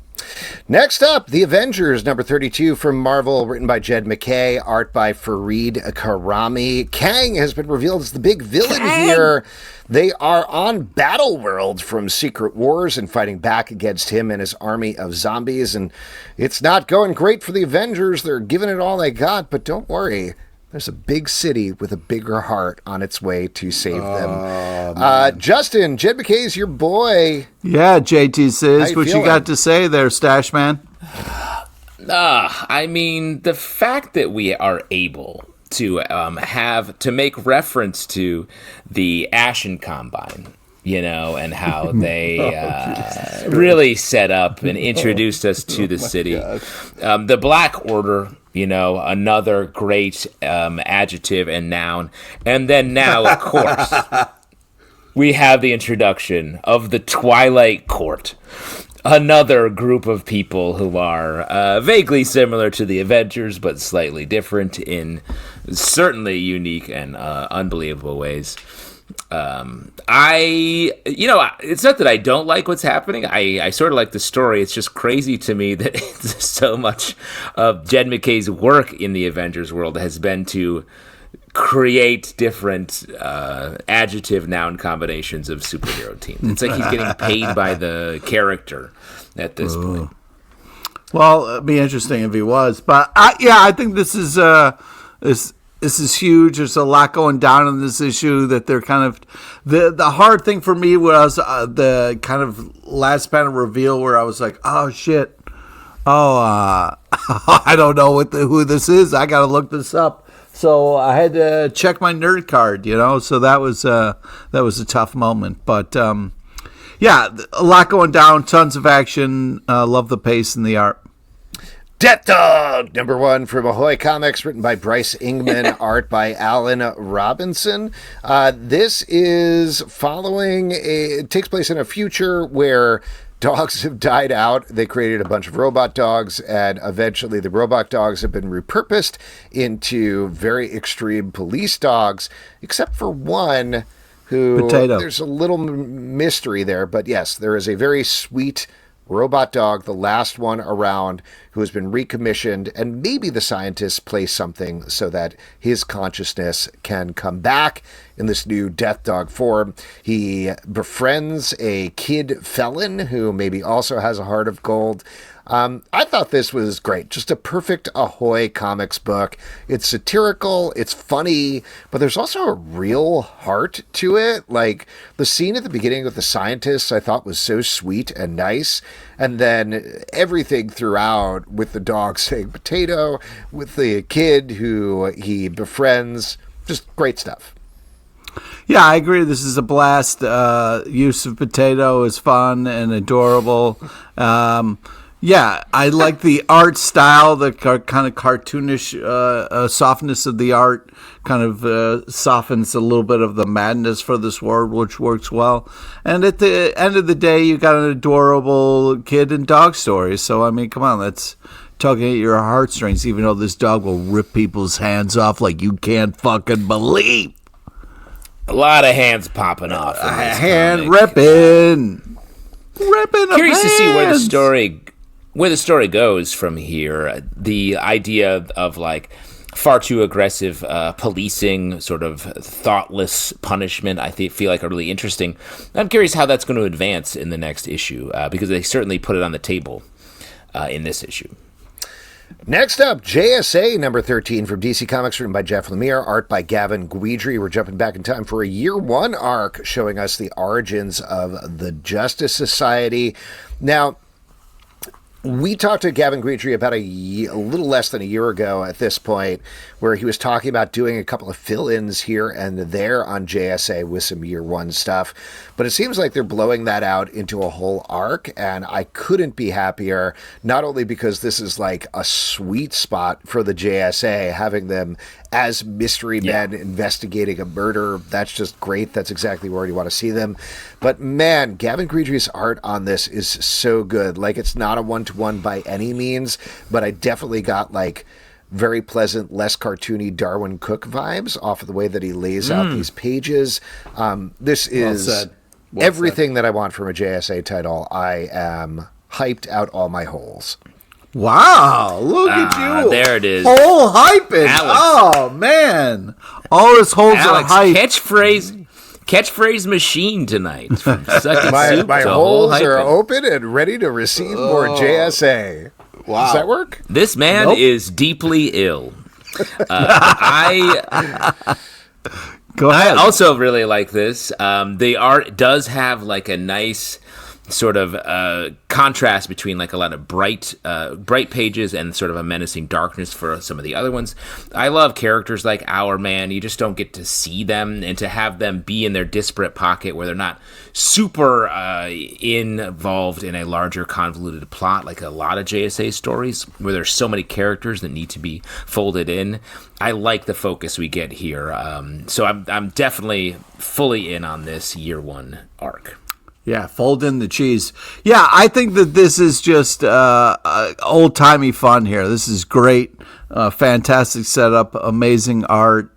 Next up, The Avengers, #32 from Marvel, written by Jed MacKay, art by Fareed Karami. Kang has been revealed as the big villain here. They are on Battleworld from Secret Wars and fighting back against him and his army of zombies. And it's not going great for the Avengers. They're giving it all they got, but don't worry. There's a big city with a bigger heart on its way to save them. Justin, Jed MacKay's your boy. Yeah, JT says, what you got to say there, Stash Man? I mean, the fact that we are able to make reference to the Ashen Combine, and how they really set up and introduced us to the city. The Black Order, another great adjective and noun. And then now, of course, we have the introduction of the Twilight Court. Another group of people who are vaguely similar to the Avengers, but slightly different in certainly unique and unbelievable ways. It's not that I don't like what's happening. I sort of like the story. It's just crazy to me that so much of Jed McKay's work in the Avengers world has been to create different adjective noun combinations of superhero teams. It's like he's getting paid by the character at this point. Well, it'd be interesting if he was, but I think this is huge. There's a lot going down in this issue that they're kind of the hard thing for me was the kind of last panel reveal where I was like, oh shit, I don't know who this is. I got to look this up. So I had to check my nerd card, So that was a tough moment, but a lot going down, tons of action. Love the pace and the art. Death Dog, #1 from Ahoy Comics, written by Bryce Ingman, art by Alan Robinson. This is it takes place in a future where dogs have died out. They created a bunch of robot dogs, and eventually the robot dogs have been repurposed into very extreme police dogs, except for one who... Potato. There's a little mystery there, but yes, there is a very sweet robot dog, the last one around, who has been recommissioned, and maybe the scientists play something so that his consciousness can come back in this new Death Dog form. He befriends a kid felon who maybe also has a heart of gold. I thought this was great. Just a perfect Ahoy Comics book. It's satirical, it's funny, but there's also a real heart to it. Like, the scene at the beginning with the scientists I thought was so sweet and nice. And then everything throughout with the dog saying potato, with the kid who he befriends. Just great stuff. Yeah, I agree. This is a blast. Use of potato is fun and adorable. Yeah, I like the art style, the kind of cartoonish softness of the art kind of softens a little bit of the madness for this world, which works well. And at the end of the day, you got an adorable kid and dog story. So, I mean, come on, that's tugging at your heartstrings, even though this dog will rip people's hands off like you can't fucking believe. A lot of hands popping off. Hand ripping. Curious to see where the story goes from here. The idea of like far too aggressive policing, sort of thoughtless punishment, I feel like are really interesting. I'm curious how that's going to advance in the next issue, because they certainly put it on the table in this issue. Next up, JSA #13 from DC Comics, written by Jeff Lemire, art by Gavin Guidry. We're jumping back in time for a year one arc showing us the origins of the Justice Society. Now, we talked to Gavin Guidry about a little less than a year ago at this point, where he was talking about doing a couple of fill-ins here and there on JSA with some year one stuff. But it seems like they're blowing that out into a whole arc, and I couldn't be happier, not only because this is like a sweet spot for the JSA, having them as mystery men investigating a murder. That's just great. That's exactly where you want to see them. But man, Gavin Guidry's art on this is so good. Like, it's not a one-to-one by any means, but I definitely got like very pleasant, less cartoony Darwin Cook vibes off of the way that he lays out these pages. This is everything that I want from a JSA title. I am hyped out all my holes. Wow, look at you. There it is. Hole hyping. Alex. Oh, man. All his holes are hyped. Catchphrase machine tonight. My holes are open and ready to receive more JSA. Wow. Does that work? This man is deeply ill. Go ahead. I also really like this. The art does have like a nice sort of contrast between like a lot of bright pages and sort of a menacing darkness for some of the other ones. I love characters like Our Man. You just don't get to see them, and to have them be in their disparate pocket where they're not super involved in a larger convoluted plot like a lot of JSA stories where there's so many characters that need to be folded in. I like the focus we get here. So I'm definitely fully in on this year one arc. Yeah, fold in the cheese. Yeah, I think that this is just old-timey fun here. This is great. Fantastic setup, amazing art,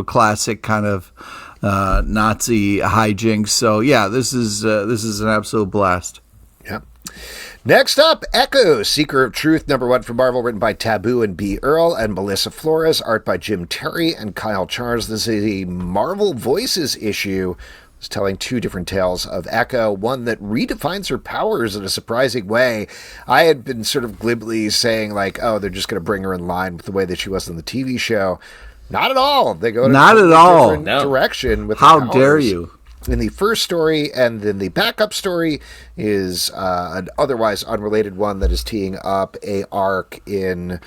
classic kind of Nazi hijinks. So, yeah, this is an absolute blast. Yeah. Next up, Echo, Seeker of Truth, #1 from Marvel, written by Taboo and B. Earl and Melissa Flores, art by Jim Tieri and Kyle Charles. This is a Marvel Voices issue. It's telling two different tales of Echo, one that redefines her powers in a surprising way. I had been sort of glibly saying, like, oh, they're just going to bring her in line with the way that she was on the TV show. Not at all. They go in a different direction with How dare you? In the first story, and then the backup story is an otherwise unrelated one that is teeing up a arc in,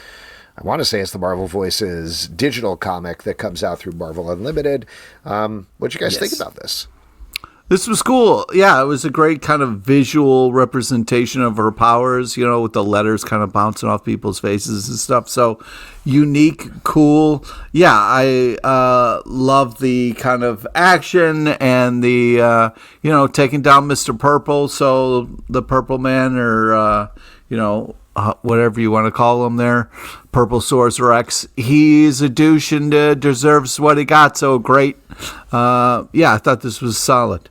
I want to say it's the Marvel Voices digital comic that comes out through Marvel Unlimited. What do you guys think about this? This was cool. Yeah, it was a great kind of visual representation of her powers, with the letters kind of bouncing off people's faces and stuff. So unique, cool. Yeah, I love the kind of action and the, taking down Mr. Purple. So the Purple Man or, whatever you want to call him there, Purple Sorcerer X, he's a douche and deserves what he got. So great. I thought this was solid.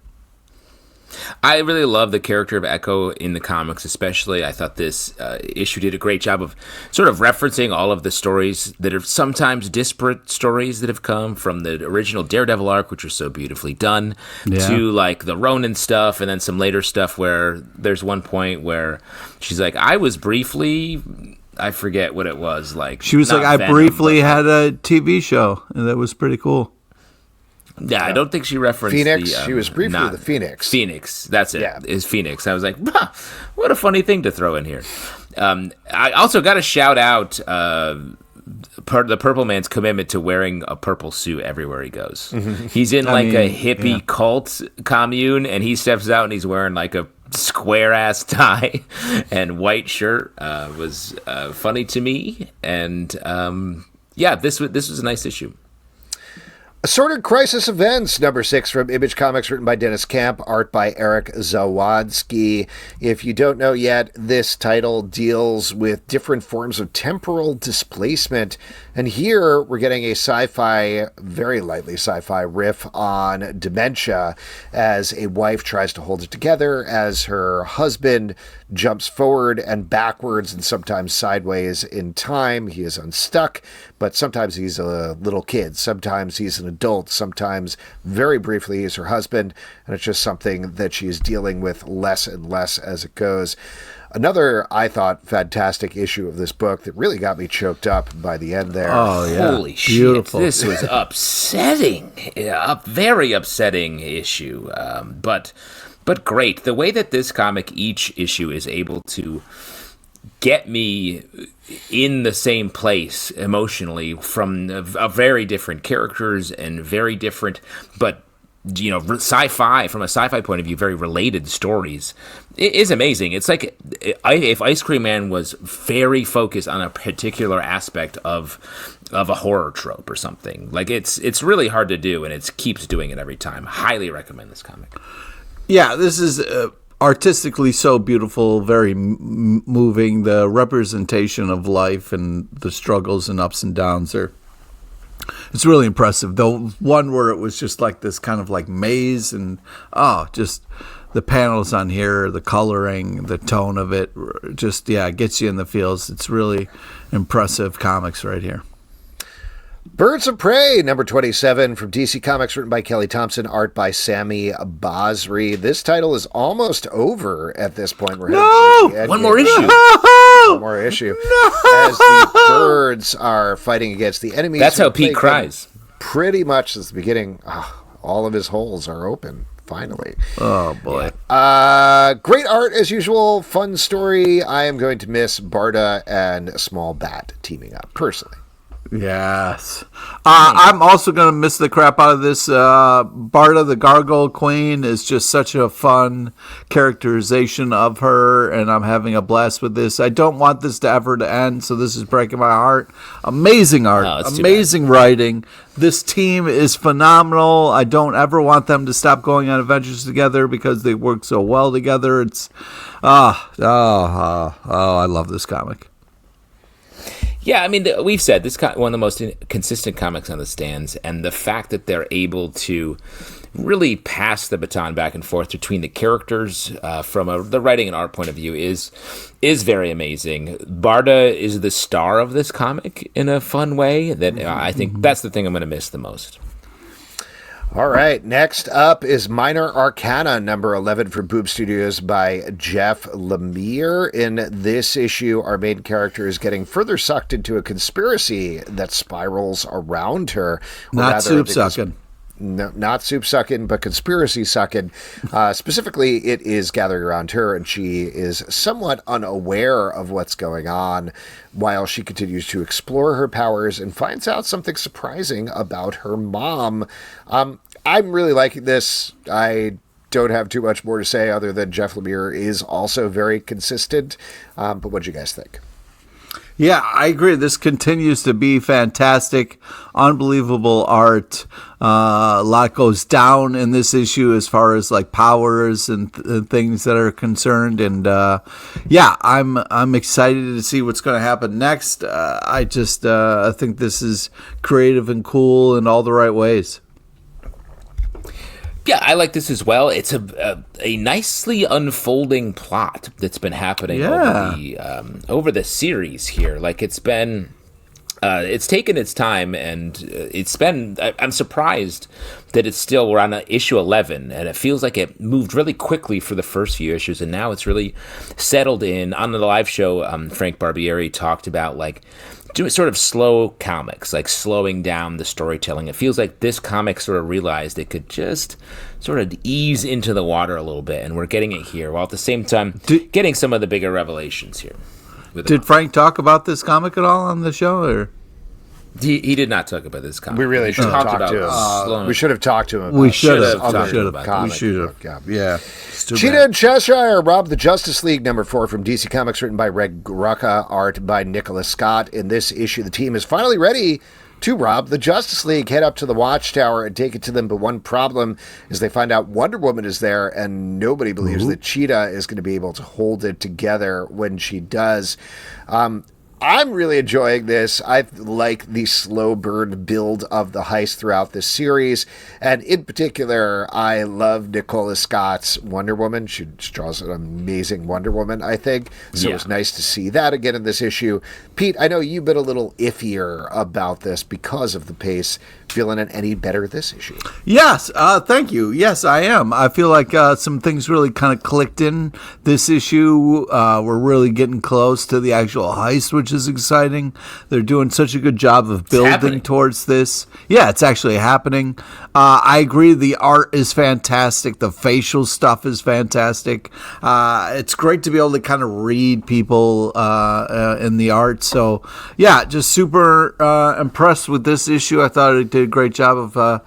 I really love the character of Echo in the comics, especially. I thought this issue did a great job of sort of referencing all of the stories that are sometimes disparate stories that have come from the original Daredevil arc, which are so beautifully done, to like the Ronin stuff, and then some later stuff where there's one point where she's like, I forget what it was like. She was like, I briefly had a TV show, and that was pretty cool. Yeah, I don't think she referenced Phoenix. She was briefly the Phoenix. Phoenix, that's it. Yeah. Is Phoenix. I was like, what a funny thing to throw in here. I also got to shout out the Purple Man's commitment to wearing a purple suit everywhere he goes. Mm-hmm. He's in a hippie cult commune, and he steps out and he's wearing like a square-ass tie and white shirt. Was funny to me. And this was a nice issue. Assorted Crisis Events, #6 from Image Comics, written by Dennis Camp, art by Eric Zawadzki. If you don't know yet, this title deals with different forms of temporal displacement. And here we're getting a very lightly sci-fi riff on dementia as a wife tries to hold it together as her husband jumps forward and backwards and sometimes sideways in time. He is unstuck, but sometimes he's a little kid. Sometimes he's an adult. Sometimes, very briefly, he's her husband. And it's just something that she is dealing with less and less as it goes. Another, I thought, fantastic issue of this book that really got me choked up by the end there. Oh, yeah. Holy Beautiful. Shit. This was upsetting. A very upsetting issue. But great. The way that this comic, each issue, is able to get me in the same place emotionally from very different characters and very different, but sci-fi, from a sci-fi point of view, very related stories. It is amazing. It's like if Ice Cream Man was very focused on a particular aspect of a horror trope or something. Like it's really hard to do, and it keeps doing it every time. Highly recommend this comic. Yeah, this is artistically so beautiful, very moving. The representation of life and the struggles and ups and downs it's really impressive. The one where it was just like this kind of like maze and just the panels on here, the coloring, the tone of it, just gets you in the feels. It's really impressive comics right here. Birds of Prey, #27 from DC Comics, written by Kelly Thompson, art by Sami Basri. This title is almost over at this point. We're one more issue. One more issue. As the birds are fighting against the enemies. That's how Pete cries. Pretty much since the beginning, all of his holes are open. Finally. Oh, boy. Great art, as usual. Fun story. I am going to miss Barda and Small Bat teaming up, personally. Yes. I'm also going to miss the crap out of this. Barda, the Gargoyle Queen, is just such a fun characterization of her, and I'm having a blast with this. I don't want this to ever to end, so this is breaking my heart. Amazing art, amazing writing. This team is phenomenal. I don't ever want them to stop going on Avengers together because they work so well together. It's I love this comic. Yeah, I mean, we've said this is one of the most consistent comics on the stands, and the fact that they're able to really pass the baton back and forth between the characters from the writing and art point of view is very amazing. Barda is the star of this comic in a fun way that I think that's the thing I'm going to miss the most. All right, next up is Minor Arcana, number 11 from Boom Studios by Jeff Lemire. In this issue, our main character is getting further sucked into a conspiracy that spirals around her. Not soup sucking. No, not soup sucking, but conspiracy sucking. Specifically, it is gathering around her, and she is somewhat unaware of what's going on while she continues to explore her powers and finds out something surprising about her mom. I'm really liking this. I don't have too much more to say other than Jeff Lemire is also very consistent. But what do you guys think? Yeah, I agree. This continues to be fantastic, unbelievable art. A lot goes down in this issue as far as like powers and things that are concerned. And I'm excited to see what's going to happen next. I think this is creative and cool in all the right ways. Yeah, I like this as well. It's a nicely unfolding plot that's been happening over the series here. Like it's been, it's taken its time, and it's been. I'm surprised that we're on issue 11, and it feels like it moved really quickly for the first few issues, and now it's really settled in. On the live show, Frank Barbieri talked about like doing sort of slow comics, like slowing down the storytelling. It feels like this comic sort of realized it could just sort of ease into the water a little bit, and we're getting it here, while at the same time getting some of the bigger revelations here. Did Frank talk about this comic at all on the show, or? He did not talk about this comic. We really should have talked to him. We should have talked to him. We should have. Yeah. Cheetah and Cheshire robbed the Justice League, number 4 from DC Comics, written by Greg Rucka, art by Nicholas Scott. In this issue, the team is finally ready to rob the Justice League, head up to the Watchtower and take it to them. But one problem is they find out Wonder Woman is there, and nobody believes that Cheetah is going to be able to hold it together when she does. I'm really enjoying this. I like the slow burn build of the heist throughout this series. And in particular, I love Nicola Scott's Wonder Woman. She draws an amazing Wonder Woman, I think. So it's nice to see that again in this issue. Pete, I know you've been a little iffier about this because of the pace. Feeling it any better this issue? Yes, thank you. Yes, I am. I feel like some things really kind of clicked in this issue. We're really getting close to the actual heist, which is exciting. They're doing such a good job of building towards this. Yeah, it's actually happening. I agree. The art is fantastic. The facial stuff is fantastic. It's great to be able to kind of read people in the art. So, yeah, just super impressed with this issue. I thought it did a great job of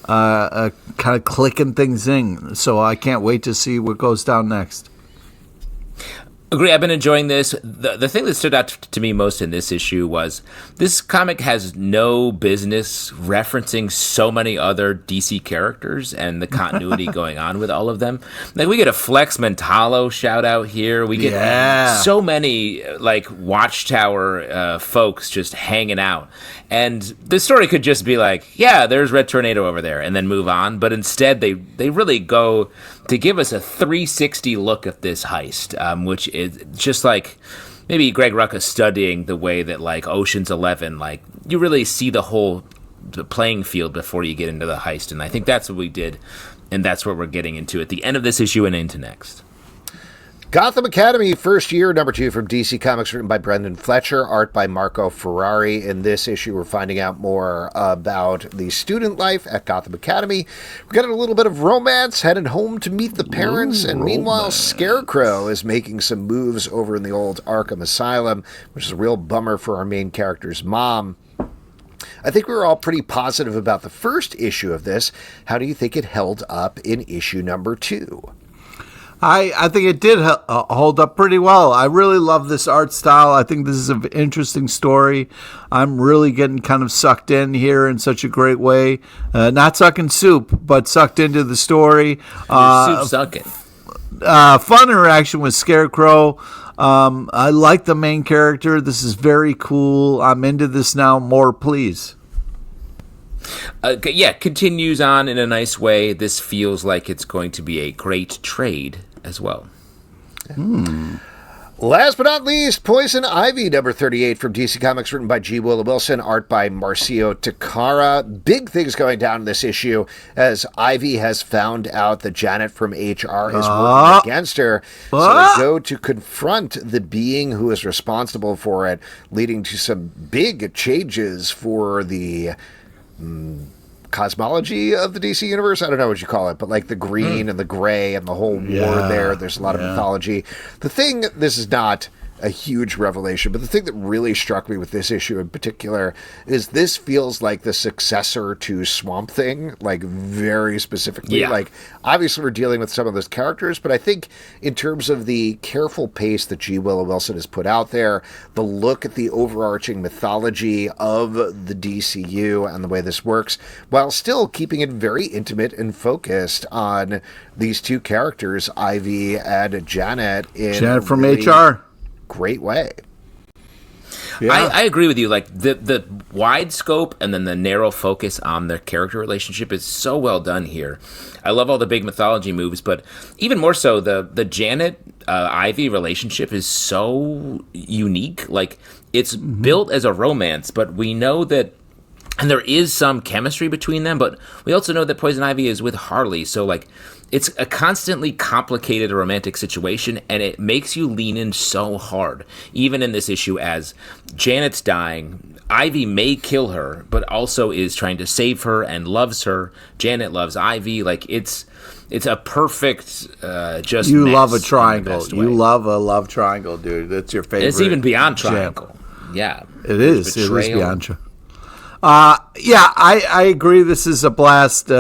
kind of clicking things in. So I can't wait to see what goes down next. Agree. I've been enjoying this. The thing that stood out to me most in this issue was this comic has no business referencing so many other DC characters and the continuity going on with all of them. Like we get a Flex Mentalo shout out here. We get so many like Watchtower folks just hanging out. And the story could just be like, yeah, there's Red Tornado over there, and then move on. But instead, they really go to give us a 360 look at this heist, which is just like maybe Greg Rucka studying the way that like Ocean's 11, like you really see the whole playing field before you get into the heist. And I think that's what we did, and that's what we're getting into at the end of this issue and into next. Gotham Academy, first year, number 2 from DC Comics, written by Brendan Fletcher, art by Marco Ferrari. In this issue, we're finding out more about the student life at Gotham Academy. We're getting a little bit of romance, headed home to meet the parents, and meanwhile, Scarecrow is making some moves over in the old Arkham Asylum, which is a real bummer for our main character's mom. I think we were all pretty positive about the first issue of this. How do you think it held up in issue number 2? I think it did hold up pretty well. I really love this art style. I think this is an interesting story. I'm really getting kind of sucked in here in such a great way. Not sucking soup, but sucked into the story. Soup sucking. Fun interaction with Scarecrow. I like the main character. This is very cool. I'm into this now. More, please. Continues on in a nice way. This feels like it's going to be a great trade as well. Last but not least, Poison Ivy, number 38 from DC Comics, written by G. Willow-Wilson, art by Marcio Takara. Big things going down in this issue as Ivy has found out that Janet from HR is working against her. So they go to confront the being who is responsible for it, leading to some big changes for the cosmology of the DC universe. I don't know what you call it, but like the green and the gray and the whole war there. There's a lot of mythology. The thing, this is not a huge revelation, but the thing that really struck me with this issue in particular is this feels like the successor to Swamp Thing, like very specifically. Yeah. Like, obviously we're dealing with some of those characters, but I think in terms of the careful pace that G. Willow-Wilson has put out there, the look at the overarching mythology of the DCU and the way this works, while still keeping it very intimate and focused on these two characters, Ivy and Janet. Janet from HR. Great way. Yeah. I agree with you. Like the wide scope and then the narrow focus on their character relationship is so well done here. I love all the big mythology moves, but even more so, the Janet Ivy relationship is so unique. Like it's built as a romance, but we know that. And there is some chemistry between them, but we also know that Poison Ivy is with Harley. So, like, it's a constantly complicated romantic situation, and it makes you lean in so hard. Even in this issue, as Janet's dying, Ivy may kill her, but also is trying to save her and loves her. Janet loves Ivy. Like, it's a perfect just You love a triangle. You love a love triangle, dude. That's your favorite. It's even beyond triangle. Yeah. It is. It is beyond triangle. I agree. This is a blast.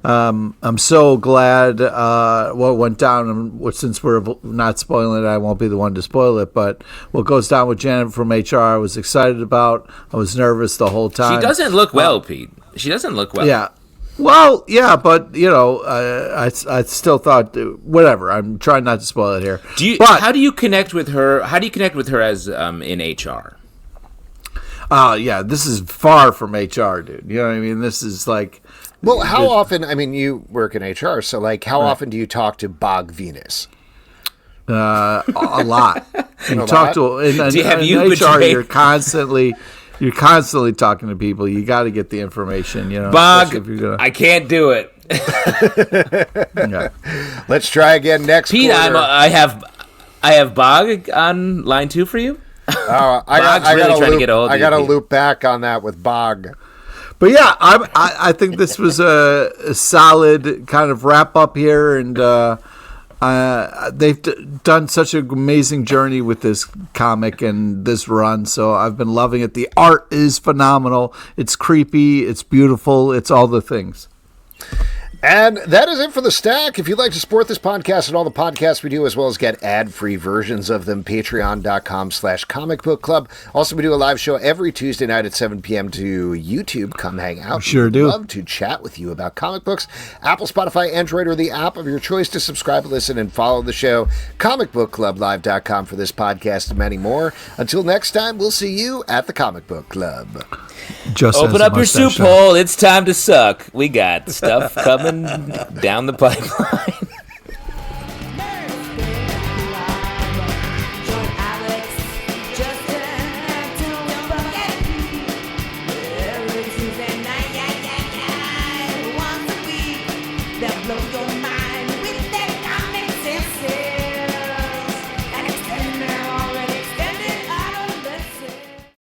I'm so glad what went down. And since we're not spoiling it, I won't be the one to spoil it. But what goes down with Janet from HR, I was excited about. I was nervous the whole time. She doesn't look well, Pete. She doesn't look well. Yeah. Well, yeah, but you know, I still thought whatever. I'm trying not to spoil it here. How do you connect with her? How do you connect with her as in HR? Yeah, this is far from HR, dude. You know what I mean? This is like... Well, how often... I mean, you work in HR, so, like, how often do you talk to Bog Venus? A lot. You talk to... In HR, you're constantly talking to people. You got to get the information, you know. Bog, I can't do it. Yeah. Let's try again next Pete, quarter. I have Bog on line 2 for you. I got to loop back on that with Bog. But yeah, I think this was a solid kind of wrap up here, and they've done such an amazing journey with this comic and this run. So I've been loving it. The art is phenomenal. It's creepy. It's beautiful. It's all the things. And that is it for the stack. If you'd like to support this podcast and all the podcasts we do, as well as get ad-free versions of them, patreon.com/Comic Book Club. Also, we do a live show every Tuesday night at 7 p.m. to YouTube. Come hang out. Sure do. We'd love to chat with you about comic books. Apple, Spotify, Android, or the app of your choice to subscribe, listen, and follow the show. ComicBookClubLive.com for this podcast and many more. Until next time, we'll see you at the Comic Book Club. Just open up your soup hole. It's time to suck. We got stuff coming down the pipeline. Blow your